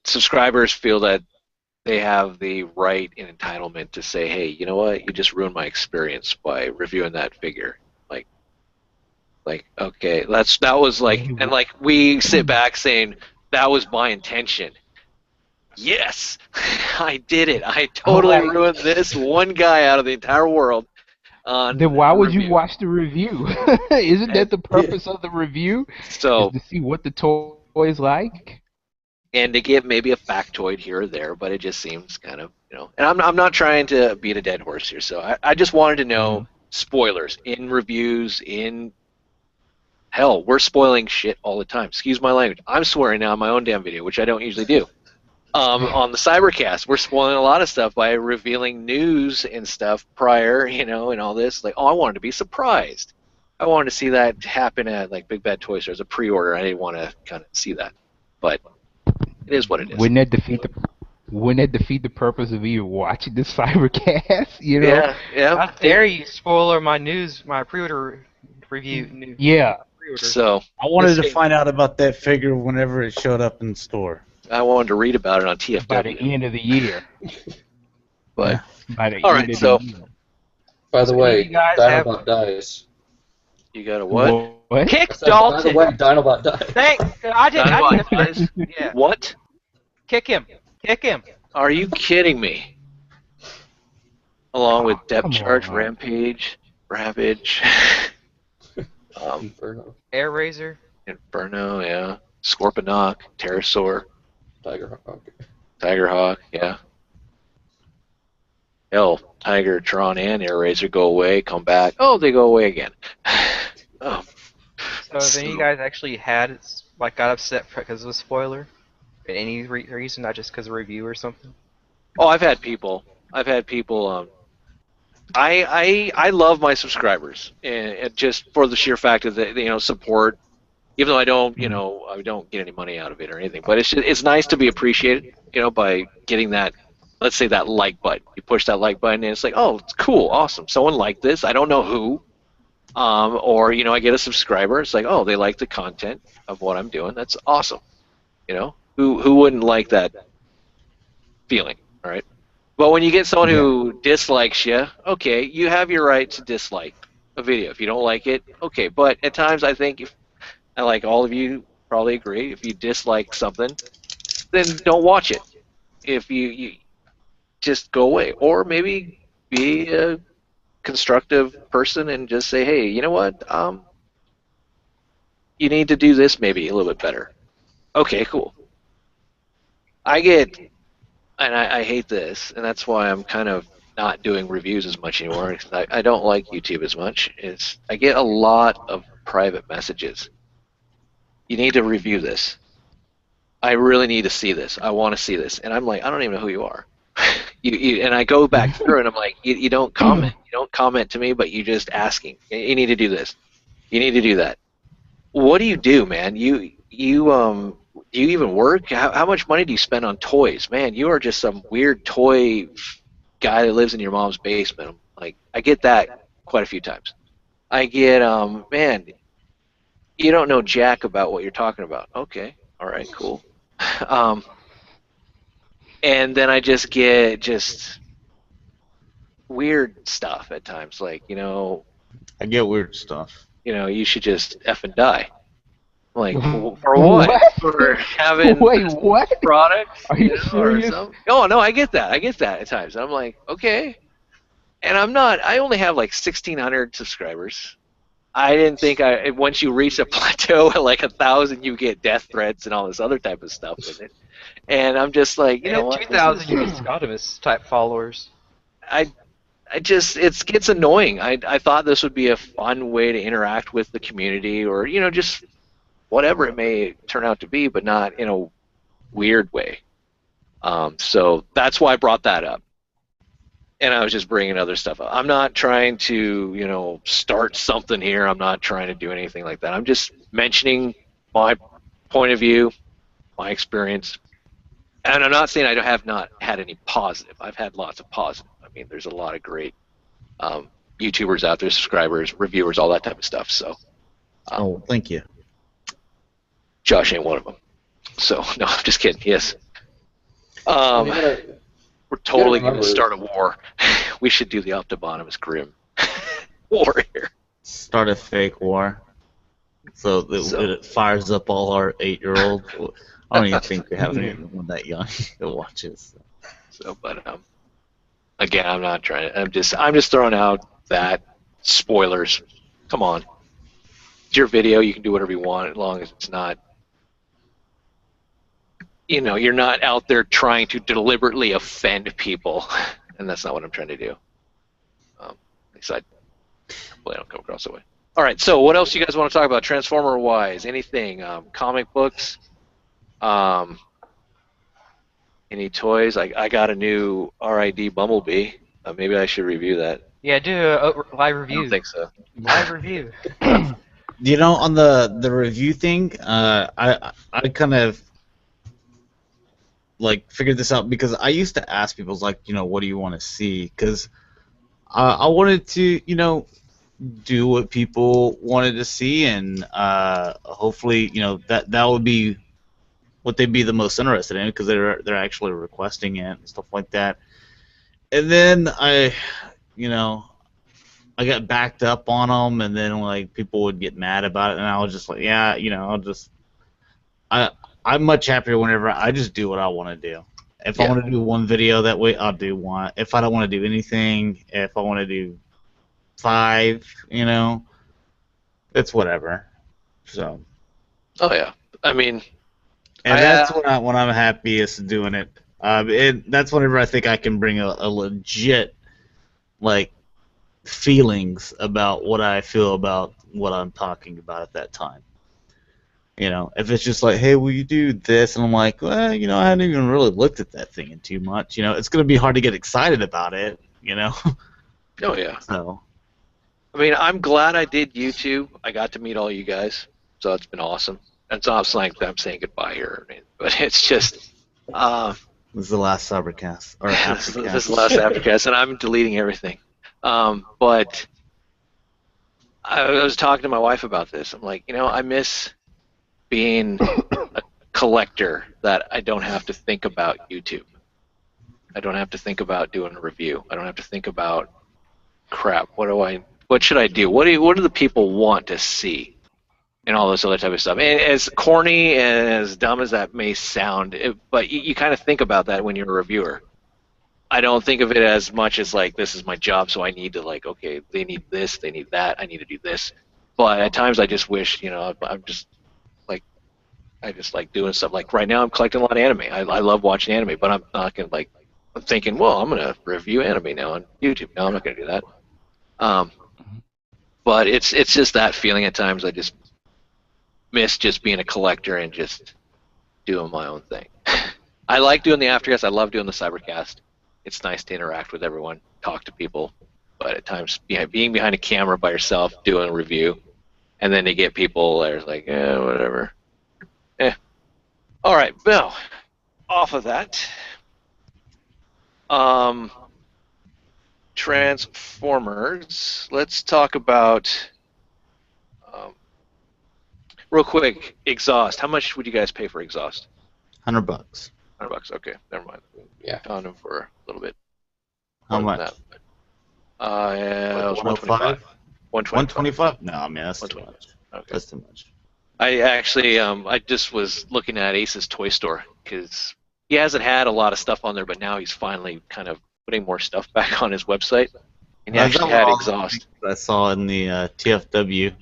subscribers feel that they have the right and entitlement to say, "Hey, you know what? You just ruined my experience by reviewing that figure." Like, okay, that was like, and like we sit back saying that was my intention. Yes, I did it. I totally ruined this one guy out of the entire world. Then why would you watch the review? Isn't that the purpose of the review? So is to see what the toy is like, and to give maybe a factoid here or there, but it just seems kind of And I'm not trying to beat a dead horse here. So I just wanted to know spoilers in reviews in. Hell, we're spoiling shit all the time. Excuse my language. I'm swearing now on my own damn video, which I don't usually do. On the Cybercast, we're spoiling a lot of stuff by revealing news and stuff prior, and all this. Like, oh, I wanted to be surprised. I wanted to see that happen at like Big Bad Toy Store as a pre-order. I didn't want to kind of see that, but it is what it is. Wouldn't that defeat the purpose of even watching the Cybercast? You know? Yeah, yeah. How dare you spoiler my pre-order review news. Yeah. Pre-order. So I wanted to this- find out about that figure whenever it showed up in the store. I wanted to read about it on TFW. By the end of the year. But By the all end right, of so the year. By the So way, you guys have- Dinobot dies. you got a what? What? Kick I said, by the Dalton. way, Dinobot dies. Thank. I didn't. Dinobot Yeah. What? Kick him. Kick him. Are you kidding me? Along with Depth Come Charge, on. Rampage, Ravage, Inferno, Air Razor. Inferno, yeah, Scorponok, Pterosaur, Tigerhawk. Tigerhawk, yeah. Hell, Tiger, Tron, and Air Razor go away, come back. Oh, they go away again. Oh, So if any of you guys actually had like got upset because of a spoiler, for any reason, not just because of a review or something. oh, I've had people. I love my subscribers, and just for the sheer fact of the support. Even though I don't I don't get any money out of it or anything, but it's nice to be appreciated, by getting that, let's say, that like button. You push that like button and it's like, oh, it's cool, awesome. Someone liked this. I don't know who, or I get a subscriber. It's like, oh, they like the content of what I'm doing. That's awesome. Who wouldn't like that feeling, all right? But when you get someone who dislikes you, okay, you have your right to dislike a video. If you don't like it, okay. But at times I think and like all of you probably agree, if you dislike something, then don't watch it. If you just go away, or maybe be a constructive person and just say, hey, you know what? You need to do this maybe a little bit better. Okay, cool. And I hate this, and that's why I'm kind of not doing reviews as much anymore. I don't like YouTube as much. I get a lot of private messages. You need to review this. I really need to see this. I want to see this. And I'm like, I don't even know who you are. And I go back through and I'm like, you don't comment. You don't comment to me, but you just asking. You need to do this. You need to do that. What do you do, man? Do you even work? How much money do you spend on toys? Man, you are just some weird toy guy that lives in your mom's basement. Like, I get that quite a few times. I get, man, you don't know jack about what you're talking about. Okay, all right, cool. And then I just get weird stuff at times, like, I get weird stuff. you should just effing die. Like, for what? What? For having Wait, what? products? Are you Or serious? something? Oh, no, I get that. I get that at times. I'm like, okay. And I only have like 1,600 subscribers. I didn't think once you reach a plateau at like 1,000, you get death threats and all this other type of stuff with it. And I'm just like, you know what? 2,000 you get Scotimus type followers. It gets annoying. I thought this would be a fun way to interact with the community, or just whatever it may turn out to be, but not in a weird way. So that's why I brought that up. And I was just bringing other stuff up. I'm not trying to, start something here. I'm not trying to do anything like that. I'm just mentioning my point of view, my experience. And I'm not saying I have not had any positive. I've had lots of positive. I mean, there's a lot of great YouTubers out there, subscribers, reviewers, all that type of stuff. So, Oh, thank you. Josh ain't one of them. So, no, I'm just kidding. Yes. We're totally going to start a war. We should do the Optibonomus Grim war here. Start a fake war. So it fires up all our 8-year-olds. I don't even think we have anyone that young that watches. So, but again, I'm not trying to. I'm just throwing out that spoilers. Come on, it's your video. You can do whatever you want as long as it's not. You're not out there trying to deliberately offend people, and that's not what I'm trying to do. At least hopefully I don't come across that way. All right, so what else you guys want to talk about, Transformer-wise? Anything? Comic books? Any toys? I got a new RID Bumblebee. Maybe I should review that. Yeah, do a live I review. don't think so. Live review. You know, on the review thing, I kind of like figured this out because I used to ask people like, what do you want to see? Because I wanted to, do what people wanted to see, and hopefully, that would be what they'd be the most interested in because they're actually requesting it and stuff like that. And then you know, I got backed up on them, and then like people would get mad about it, and I was just like, yeah, I I'm much happier whenever I just do what I want to do. If I Yeah. want to do one video that way, I'll do one. If I don't want to do anything, if I want to do 5, it's whatever. So, Oh yeah. I mean, and that's when I'm happiest doing it. That's whenever I think I can bring a legit like feelings about what I feel about what I'm talking about at that time. If it's just like, hey, will you do this? And I'm like, well, I haven't even really looked at that thing in too much. It's going to be hard to get excited about it, oh yeah. So, I mean, I'm glad I did YouTube. I got to meet all you guys, so it's been awesome. It's not like I'm saying goodbye here, but it's just this is the last Cybercast or this is Aftercast. the last Aftercast, and I'm deleting everything. But I was talking to my wife about this. I'm like, I miss being a collector that I don't have to think about YouTube. I don't have to think about doing a review. I don't have to think about crap. What should I do? What do the people want to see? And all this other type of stuff. And as corny and as dumb as that may sound, but you kind of think about that when you're a reviewer. I don't think of it as much as like this is my job, so I need to like, okay, they need this, they need that, I need to do this. But at times I just wish, I'm just like, I just like doing stuff. Like right now I'm collecting a lot of anime. I love watching anime, but I'm not gonna like. I'm thinking, well, I'm gonna review anime now on YouTube. No, I'm not gonna do that. But it's just that feeling at times. I just miss just being a collector and just doing my own thing. I like doing the Aftercast. I love doing the Cybercast. It's nice to interact with everyone, talk to people. But at times, being behind a camera by yourself, doing a review, and then to get people there's like, whatever. All right, Bill. Off of that. Transformers. Let's talk about real quick. Exhaust. How much would you guys pay for exhaust? $100. $100. Okay, never mind. Yeah. Found them for a little bit. How more than much? that. Yeah, it was 105? 125. No, I mean that's too 125. much. Okay. That's too much. I actually, I just was looking at Ace's Toy Store because he hasn't had a lot of stuff on there, but now he's finally kind of putting more stuff back on his website. And he actually had exhaust. I saw in the TFW.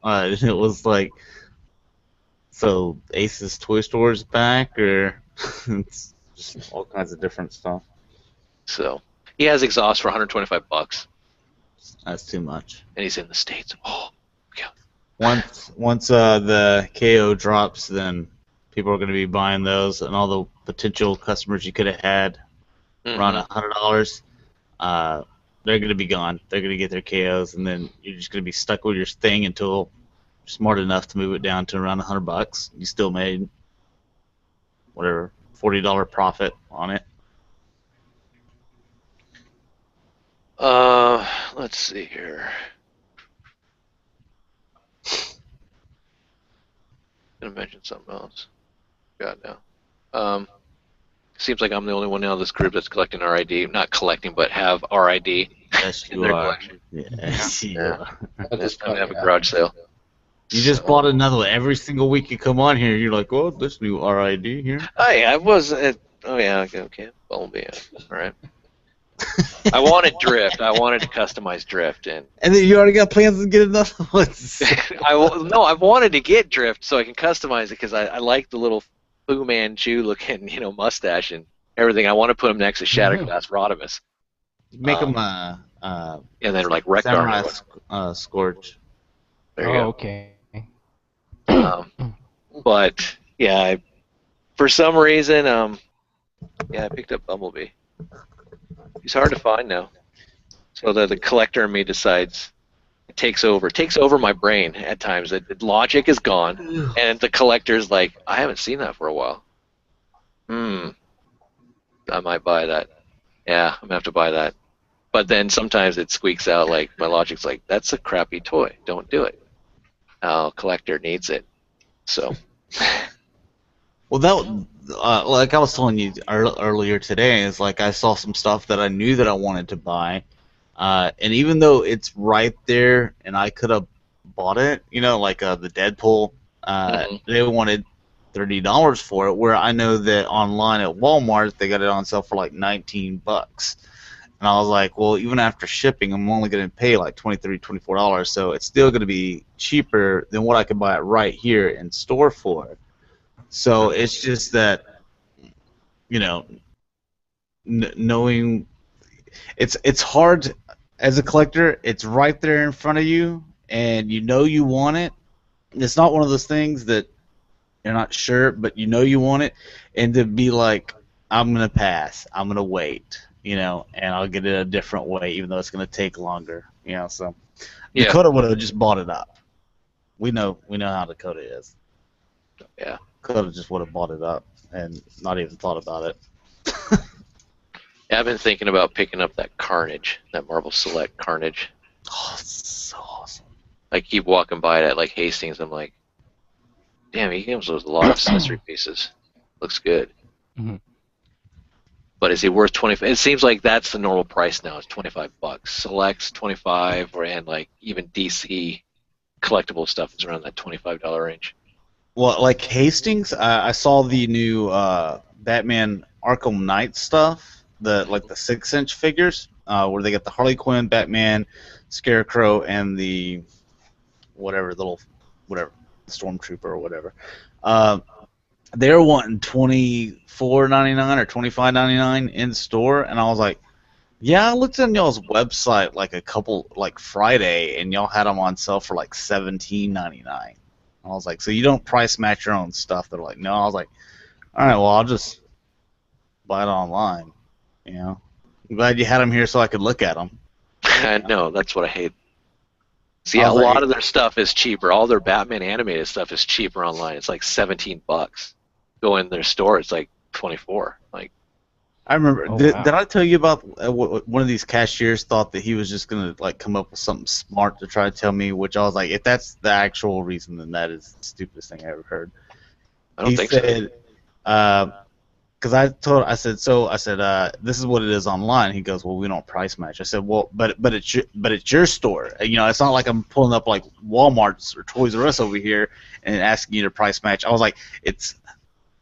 It was like, so Ace's Toy Store's back, or it's just all kinds of different stuff. So he has exhaust for $125, That's too much. and he's in the States. Oh, yeah. Once the KO drops, then people are going to be buying those, and all the potential customers you could have had around $100, they're going to be gone. They're going to get their KOs, and then you're just going to be stuck with your thing until you're smart enough to move it down to around $100. You still made whatever $40 profit on it. Let's see here. Gonna mention something else. Got now. Seems like I'm the only one out of this group that's collecting RID. Not collecting, but have RID Yes, in you their are. collection. Yes, you Yeah. are. It's time to have a garage sale. You just bought another one. Every single week you come on here, you're like, oh, this new RID here. I was. Oh yeah. Okay. Bumblebee. All right. I wanted Drift. I wanted to customize Drift, and then you already got plans to get another one. I wanted to get Drift so I can customize it because I like the little Fu Manchu looking, mustache and everything. I want to put him next to Shatterglass Rodimus. Make them and then like Wreck Samurai Armor. Scorch. There you go. Okay. But yeah, for some reason, I picked up Bumblebee. He's hard to find now. So the collector in me decides, it takes over my brain at times. The logic is gone, and the collector's like, I haven't seen that for a while. I might buy that. Yeah, I'm gonna have to buy that. But then sometimes it squeaks out, like my logic's like, that's a crappy toy. Don't do it. Collector needs it. So Well, that like I was telling you earlier today, is like I saw some stuff that I knew that I wanted to buy, and even though it's right there, and I could have bought it, like the Deadpool, they wanted $30 for it, where I know that online at Walmart they got it on sale for like $19. And I was like, well, even after shipping, I'm only going to pay like $23, $24, so it's still going to be cheaper than what I could buy it right here in store for. So it's just that, knowing it's hard as a collector. It's right there in front of you, and you want it. It's not one of those things that you're not sure, but you want it, and to be like, I'm going to pass, I'm going to wait. And I'll get it a different way, even though it's going to take longer. So yeah, Dakota would have just bought it up. We know how Dakota is. yeah. Dakota just would have bought it up and not even thought about it. Yeah, I've been thinking about picking up that Carnage, that Marvel Select Carnage. Oh, it's so awesome. I keep walking by it at like Hastings. I'm like, damn, he gives us a lot of accessory pieces. Looks good. Mhm. But is he worth 25? It seems like that's the normal price now. It's $25. Selects 25, and like even DC collectible stuff is around that $25 range. Well, like Hastings, I saw the new Batman Arkham Knight stuff, the 6-inch figures, where they get the Harley Quinn, Batman, Scarecrow, and the whatever Stormtrooper or whatever. They're wanting $24.99 or $25.99 in store, and I was like, yeah, I looked on y'all's website like Friday, and y'all had them on sale for like $17.99. I was like, so you don't price match your own stuff? They're like, no. I was like, all right, well, I'll just buy it online. I'm glad you had them here so I could look at them. I know, that's what I hate. See, a lot of their stuff is cheaper. All their Batman animated stuff is cheaper online. It's like $17. Go in their store, it's like 24. Like, I remember. Oh, did, wow. did I tell you about one of these cashiers thought that he was just gonna come up with something smart to try to tell me? Which I was like, if that's the actual reason, then that is the stupidest thing I ever heard. I don't think so. He said, because I said, this is what it is online. He goes, well, we don't price match. I said, well, but it's your store. It's not like I'm pulling up like Walmart's or Toys R Us over here and asking you to price match. I was like, it's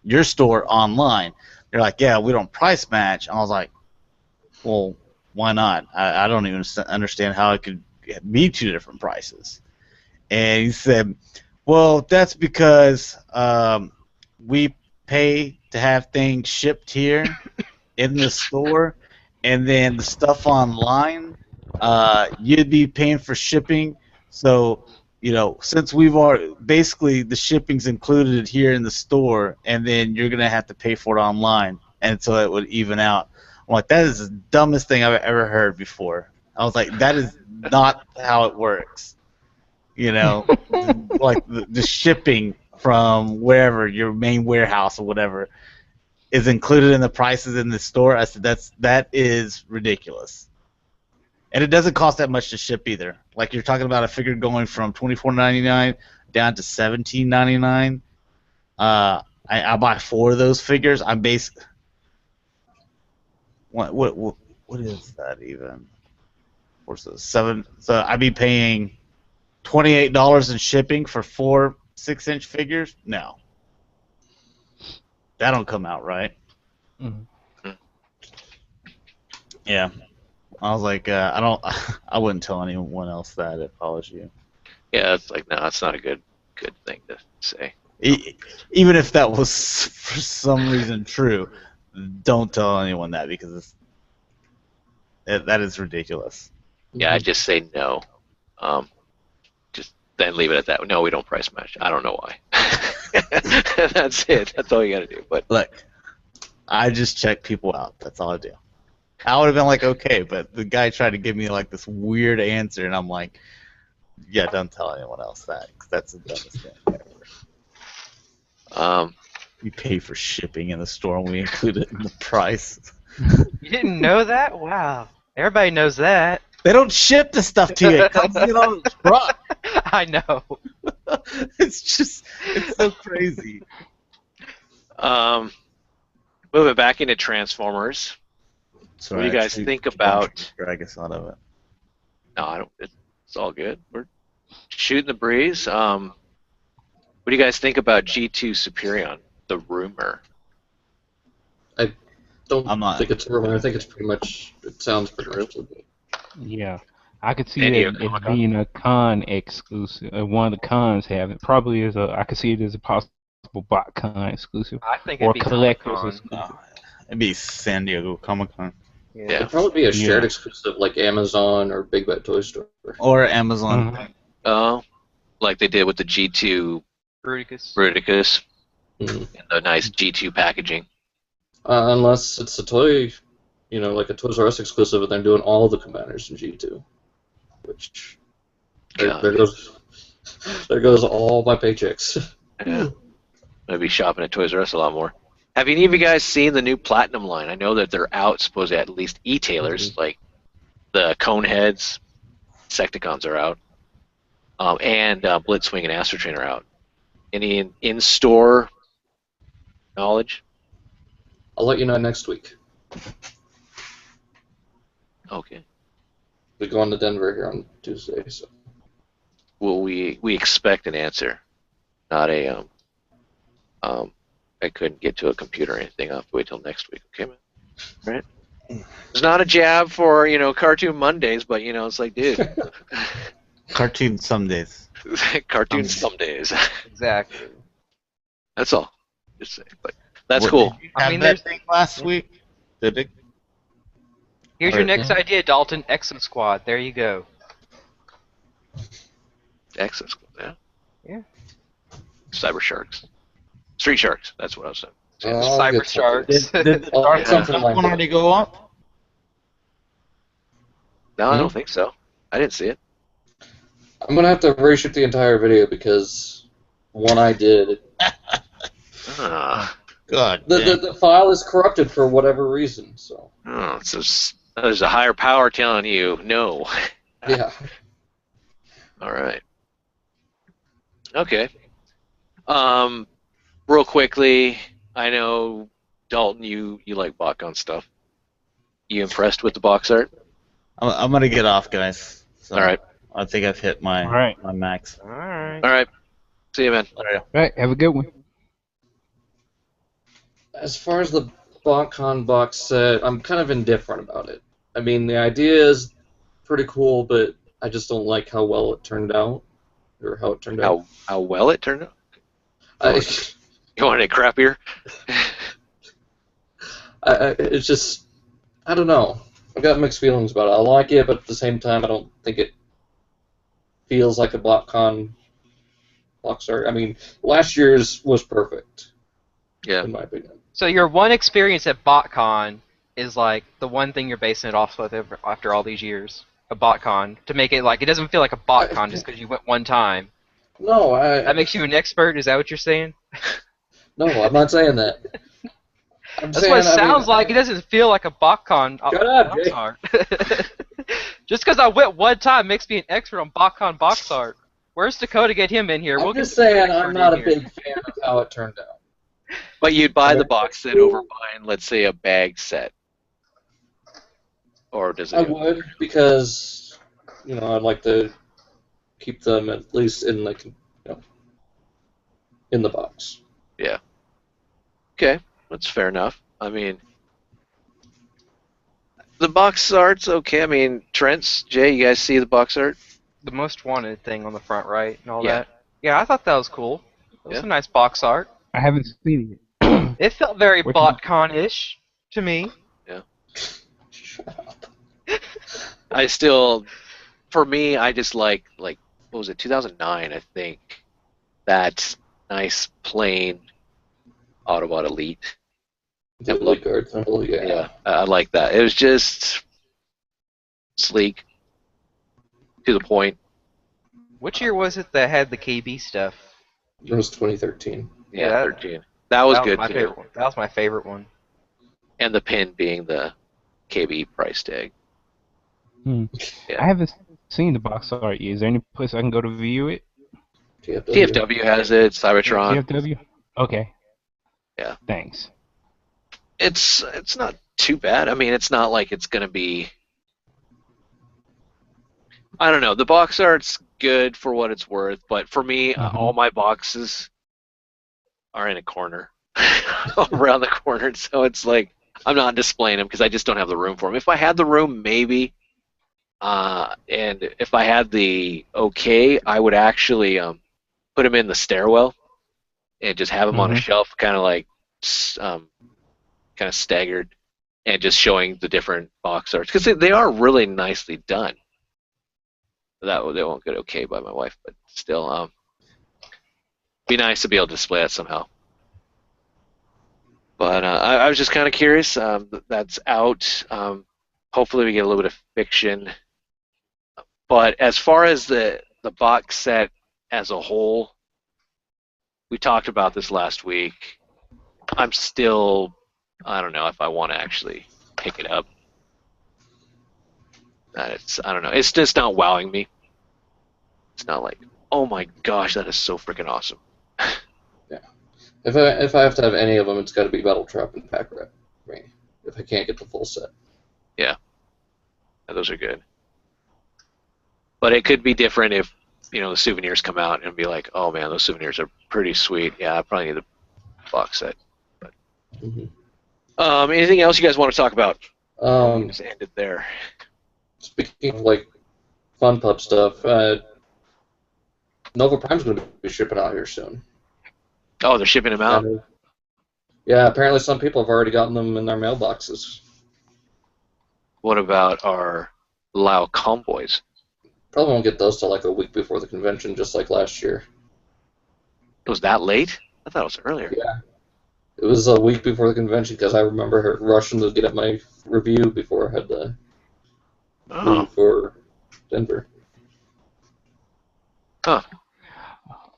your store online. They're like, yeah, we don't price match. I was like, well, why not? I don't even understand how it could be two different prices. And he said, well, that's because we pay to have things shipped here in the store, and then the stuff online, you'd be paying for shipping. So, since we've already, basically the shipping's included here in the store, and then you're going to have to pay for it online, and so it would even out. I'm like, that is the dumbest thing I've ever heard before. I was like, that is not how it works. Like the shipping from wherever, your main warehouse or whatever, is included in the prices in the store. I said, that is ridiculous. And it doesn't cost that much to ship either. Like, you're talking about a figure going from $24.99 down to $17.99. I buy 4 of those figures. I'm basically, what is that even? What's the 7? So I'd be paying $28 in shipping for 4 6-inch figures? No, that don't come out right. Mhm. Yeah. I was like, I wouldn't tell anyone else that if I was you. Yeah, it's like, no, that's not a good thing to say. Even if that was for some reason true, don't tell anyone that, because that is ridiculous. Yeah, I just say no. Just then leave it at that. No, we don't price match. I don't know why. That's it. That's all you got to do. But Look, I just check people out. That's all I do. I would have been like, okay, but the guy tried to give me like this weird answer, and I'm like, yeah, don't tell anyone else that, 'cause that's the dumbest thing ever. We pay for shipping in the store, and we include it in the price. You didn't know that? Wow. Everybody knows that. They don't ship the stuff to you. It comes in on a truck. I know. It's so crazy. Moving back into Transformers. So What do you guys think about? Drag us out of it. No, I don't. It's all good. We're shooting the breeze. What do you guys think about G2 Superion? The rumor. I don't I'm not- think it's a rumor. I think it's pretty much. It sounds pretty much legit. Yeah, I could see San Diego that as Comic-Con? being a con exclusive. One of the cons have it. Probably as I could see it as a possible Botcon exclusive I think or it'd be collector's Comic-Con. exclusive. It'd be San Diego Comic-Con. Yeah. It'd probably be a shared Yeah. exclusive like Amazon or Big Bad Toy Store. Or Amazon. Mhm. Oh, like they did with the G2 Bruticus. Bruticus Mhm. and the nice G2 packaging. Unless it's a toy, like a Toys R Us exclusive, and they're doing all the commanders in G2. Which God. there goes all my paychecks. Yeah. Maybe shopping at Toys R Us a lot more. Have any of you guys seen the new Platinum line? I know that they're out, supposedly at least e-tailers, like the Coneheads, Secticons are out, and Blitzwing and Astro Train are out. Any in-store knowledge? I'll let you know next week. Okay. We go on to Denver here on Tuesday, so Well, we expect an answer, not a I couldn't get to a computer or anything. I'll have to wait till next week. Okay, man. Right? It's not a jab for Cartoon Mondays, but it's like, dude, Cartoon some days. cartoon some days. Exactly. That's all. Just saying, but that's What, cool. Did you I have mean, that there's- thing last week? Did it? Here's your Alright. next idea, Dalton. Exo Squad. There you go. Excellent. Yeah. Yeah. Cyber Sharks. Street Sharks. That's what I was saying. I'll Cyber get Sharks. Did the Oh, Dark yeah. Something one already go up? No, I don't think so. I didn't see it. I'm gonna have to reshoot the entire video because one I did. Ah. God. The, damn. the, the file is corrupted for whatever reason, so Oh, there's a higher power telling you no. yeah. All right. Okay. Real quickly, I know Dalton, you like Botcon stuff. You impressed with the box art? I'm gonna get off, guys. So All right. I think I've hit my All right. my max. Alright. All right. See you, man. Later. Right, have a good one. As far as the Botcon box set, I'm kind of indifferent about it. I mean, the idea is pretty cool, but I just don't like how well it turned out, or how it turned out. How well it turned out? I, You want it crappier? it's just, I don't know. I've got mixed feelings about it. I like it, but at the same time, I don't think it feels like a Botcon box art. I mean, last year's was perfect, Yeah. in my opinion. So your one experience at BotCon is like the one thing you're basing it off of after all these years. A BotCon to make it like it doesn't feel like a BotCon just because you went one time. No, That makes you an expert. Is that what you're saying? No, I'm not saying that. I'm That's saying, what it I mean, sounds like. It doesn't feel like a BotCon. Shut up, box Jake. art. Just because I went one time makes me an expert on BotCon box art. Where's Dakota? Get him in here. I'm We'll just get the saying expert I'm not a in here. big fan of how it turned out. But you'd buy the box set over buying, let's say, a bag set. Or does it? I would, because I'd like to keep them at least in in the box. Yeah. Okay, that's fair enough. I mean, the box art's okay. I mean, Trent's, Jay, you guys see the box art? The most wanted thing on the front right and all Yeah. that. Yeah, I thought that was cool. It was Yeah. a nice box art. I haven't seen it. It felt very Which BotCon-ish to me. Shut up. I still, for me, I just like what was it, 2009, I think, that nice plain Autobot Elite The elite guard symbol, yeah. Yeah, I like that. It was just sleek, to the point. Which year was it that had the KB stuff? It was 2013. Yeah, Yeah, 13. That was good my too. favorite one. That was my favorite one. And the pin being the KB price tag. Hmm. Yeah. I haven't seen the box art yet. Is there any place I can go to view it? TFW has it. Cybertron. TFW? Okay. Yeah. Thanks. It's not too bad. I mean, it's not like it's gonna be. I don't know. The box art's good for what it's worth, but for me, all my boxes are in a corner, around the corner. So it's like I'm not displaying them because I just don't have the room for them. If I had the room, maybe. And if I had the okay, I would actually put them in the stairwell and just have them on a shelf, kind of like kind of staggered, and just showing the different box arts because they are really nicely done. They won't get okay by my wife, but still, be nice to be able to display that somehow. But I was just kind of curious. That's out. Hopefully, we get a little bit of fiction. But as far as the box set as a whole, we talked about this last week. I'm still, I don't know if I want to actually pick it up. I don't know. It's just not wowing me. It's not like, oh my gosh, that is so freaking awesome. Yeah. If I have to have any of them, it's got to be Battle Trap and Pack Rat for me. If I can't get the full set. Yeah, those are good. But it could be different if the souvenirs come out and be like, oh man, those souvenirs are pretty sweet. Yeah, I probably need the box set. But, anything else you guys want to talk about? We just ended there. Speaking of like fun pub stuff, Nova Prime's going to be shipping out here soon. Oh, they're shipping them out? Yeah, apparently some people have already gotten them in their mailboxes. What about our Lao Comboys? Probably won't get those till like a week before the convention, just like last year. It was that late? I thought it was earlier. Yeah. It was a week before the convention because I remember rushing to get up my review before I had to leave for Denver. Huh.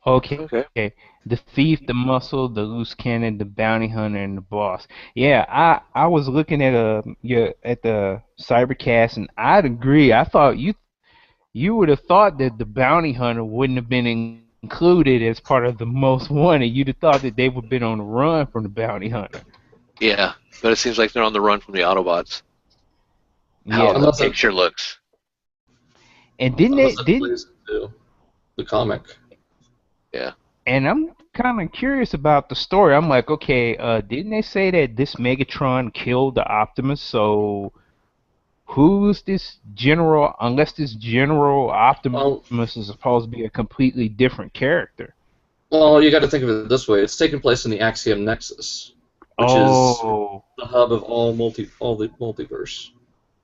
Okay. The thief, the muscle, the loose cannon, the bounty hunter, and the boss. Yeah, I was looking at the Cybercast, and I'd agree. I thought you would have thought that the bounty hunter wouldn't have been included as part of the most wanted. You'd have thought that they would have been on the run from the bounty hunter. Yeah, but it seems like they're on the run from the Autobots. How the picture looks. And didn't the comic? Yeah. And I'm kind of curious about the story. I'm like, okay, didn't they say that this Megatron killed the Optimus? So who's this general? Unless this General Optimus is supposed to be a completely different character. Well, you got to think of it this way: it's taking place in the Axiom Nexus, which is the hub of all the multiverse.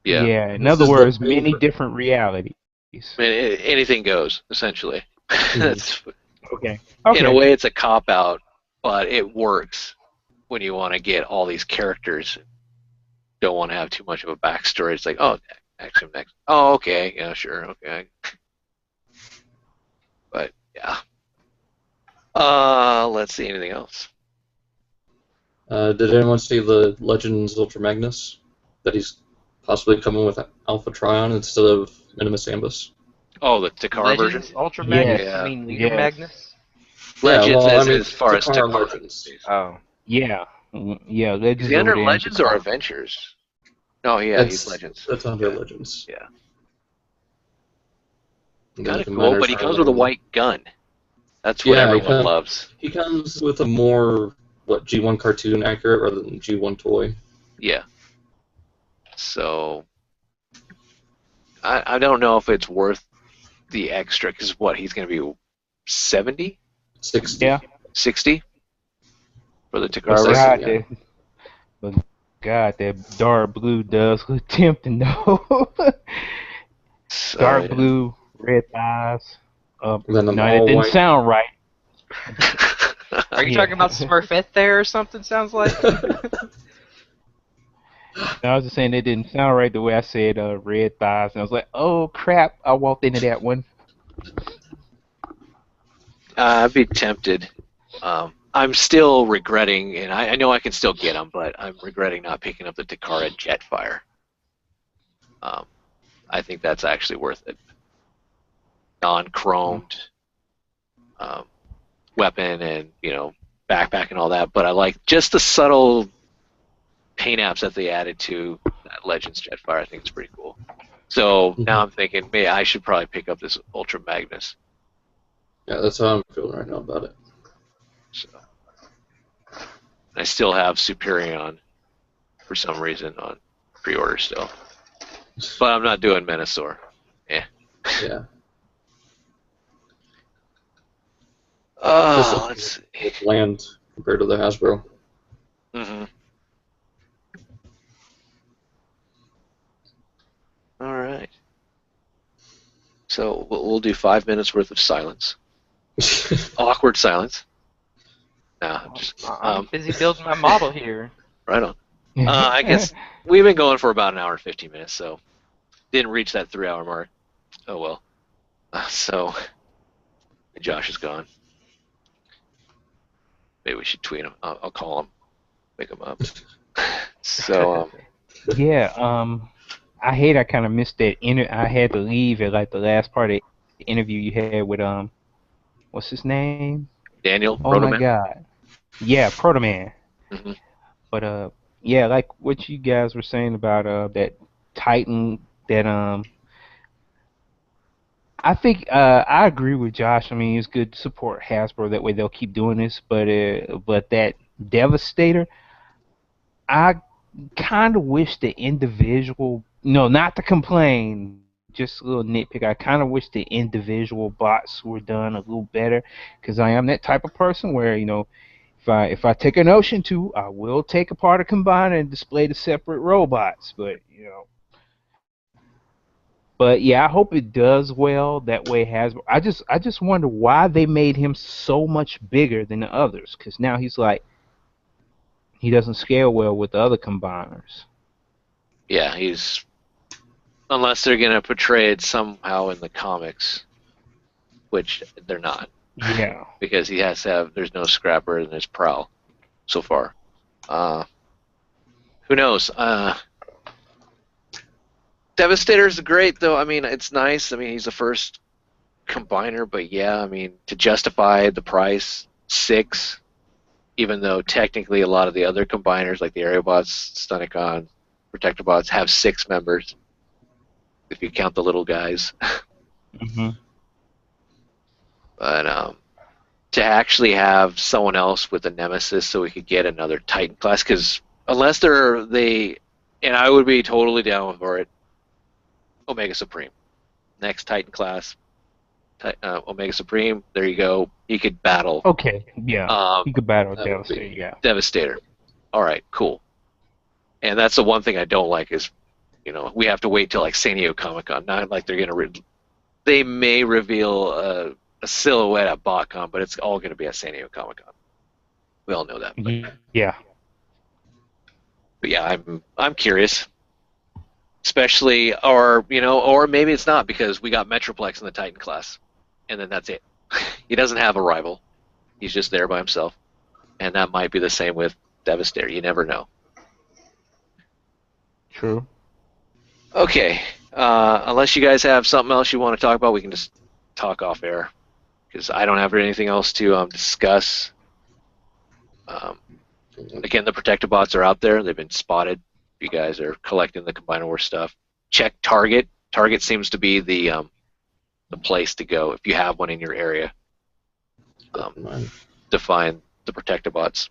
Yeah. Yeah. In other words, many different realities. I mean, anything goes essentially. That's okay. In a way, it's a cop out, but it works when you want to get all these characters. Don't want to have too much of a backstory. It's like, oh, Axiom Next. Oh, okay, yeah, sure, okay. But yeah. Let's see, anything else? Did anyone see the Legends Ultra Magnus? That he's possibly coming with Alpha Trion instead of Minimus Ambus. Oh, the Takara version? Ultra Magnus? Yeah. I mean, Leader Magnus? Legends as far as Takara Legends. Oh. Yeah. Yeah, Legends. Is he under Legends or Avengers? No, yeah, he's Legends. That's under Legends. Yeah. Kind of cool, but he comes with a white gun. That's what everyone loves. He comes with a more, G1 cartoon accurate rather than G1 toy. Yeah. So, I don't know if it's worth the extra, because he's going to be 70? 60. Yeah. 60? For the Takara version? But God, that dark blue does look tempting, though. Dark blue, red eyes. No, that didn't sound right. Are you talking about Smurfette there or something, sounds like? I was just saying it didn't sound right the way I said red thighs, and I was like, oh crap! I walked into that one. I'd be tempted. I'm still regretting, and I know I can still get them, but I'm regretting not picking up the Takara Jetfire. I think that's actually worth it. Non-chromed weapon and backpack and all that, but I like just the subtle paint apps that they added to that Legends Jetfire. I think it's pretty cool. So now I'm thinking, maybe I should probably pick up this Ultra Magnus. Yeah, that's how I'm feeling right now about it. So I still have Superion for some reason on pre-order still, but I'm not doing Menasor. Yeah. Let's see. It's land compared to the Hasbro. Mm-hmm. All right. So we'll do 5 minutes worth of silence. Awkward silence. Nah, I'm busy building my model here. right on. I guess we've been going for about an hour and 15 minutes, so didn't reach that 3-hour mark. Oh well. So Josh is gone. Maybe we should tweet him. I'll call him, pick him up. So Yeah, I hate I kind of missed that. I had to leave at like the last part of the interview you had with what's his name? Daniel, Oh Proto my Man. God. Yeah, Proto Man. Mm-hmm. But yeah, like what you guys were saying about that Titan that I think I agree with Josh. I mean, it's good to support Hasbro. That way they'll keep doing this. But that Devastator, I kind of wish the individual, no, not to complain, just a little nitpick. I kind of wish the individual bots were done a little better, because I am that type of person where if I take a notion to, I will take apart a combiner and display the separate robots. But yeah, I hope it does well. That way, I just wonder why they made him so much bigger than the others, because now he's like he doesn't scale well with the other combiners. Yeah, he's unless they're gonna portray it somehow in the comics, which they're not. Yeah. Because he has to have. There's no scrapper and there's prowl so far. Who knows? Devastator's great though. I mean, it's nice. I mean, he's the first combiner, but yeah, I mean, to justify the price, 6, even though technically a lot of the other combiners like the Aerobots, Stunicon, Protectobots have 6 members. If you count the little guys. Mhm. But to actually have someone else with a nemesis so we could get another Titan class, because unless and I would be totally down for it, Omega Supreme. Next Titan class, Omega Supreme, there you go. He could battle Okay. Yeah. He could battle that would Devastator. be- Yeah. Devastator. All right, cool. And that's the one thing I don't like is, we have to wait till like San Diego Comic-Con. Not like they're going to... they may reveal a silhouette at Botcon, but it's all going to be at San Diego Comic-Con. We all know that. Yeah. But yeah, I'm curious. Especially, or maybe it's not because we got Metroplex in the Titan class, and then that's it. He doesn't have a rival. He's just there by himself, and that might be the same with Devastator. You never know. True. Okay, unless you guys have something else you want to talk about, we can just talk off air, because I don't have anything else to discuss. Again, the Protector bots are out there. They've been spotted. If you guys are collecting the Combiner War stuff, check Target. Target seems to be the place to go if you have one in your area to find the Protector bots.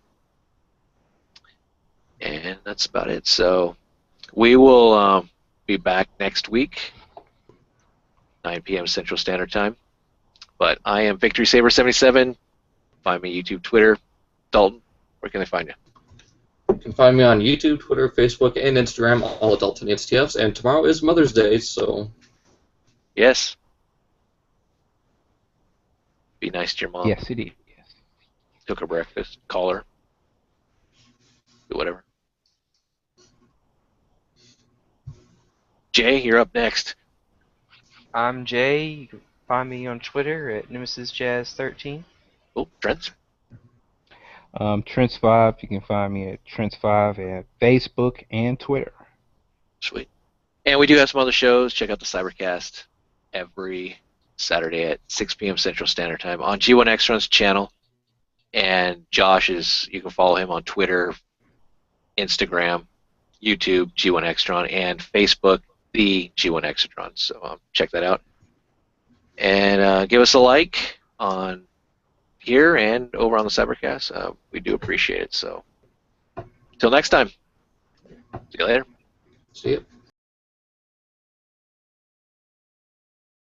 And that's about it. So we will be back next week, 9 p.m. Central Standard Time. But I am Victory Saber 77. Find me YouTube, Twitter. Dalton, where can they find you? You can find me on YouTube, Twitter, Facebook, and Instagram, all at Dalton HTFs. And tomorrow is Mother's Day, so Yes. Be nice to your mom. Yes, it is. Cook her breakfast. Call her. Do whatever. Jay, you're up next. I'm Jay. You can find me on Twitter at NemesisJazz13. Oh, Trent. Trents5. You can find me at Trents5 at Facebook and Twitter. Sweet. And we do have some other shows. Check out the Cybercast every Saturday at 6 p.m. Central Standard Time on G1 Extron's channel. And Josh you can follow him on Twitter, Instagram, YouTube, G1 Extron, and Facebook, the G1 Extron. So check that out. And give us a like on here and over on the Cybercast. We do appreciate it. So until next time. See you later. See you.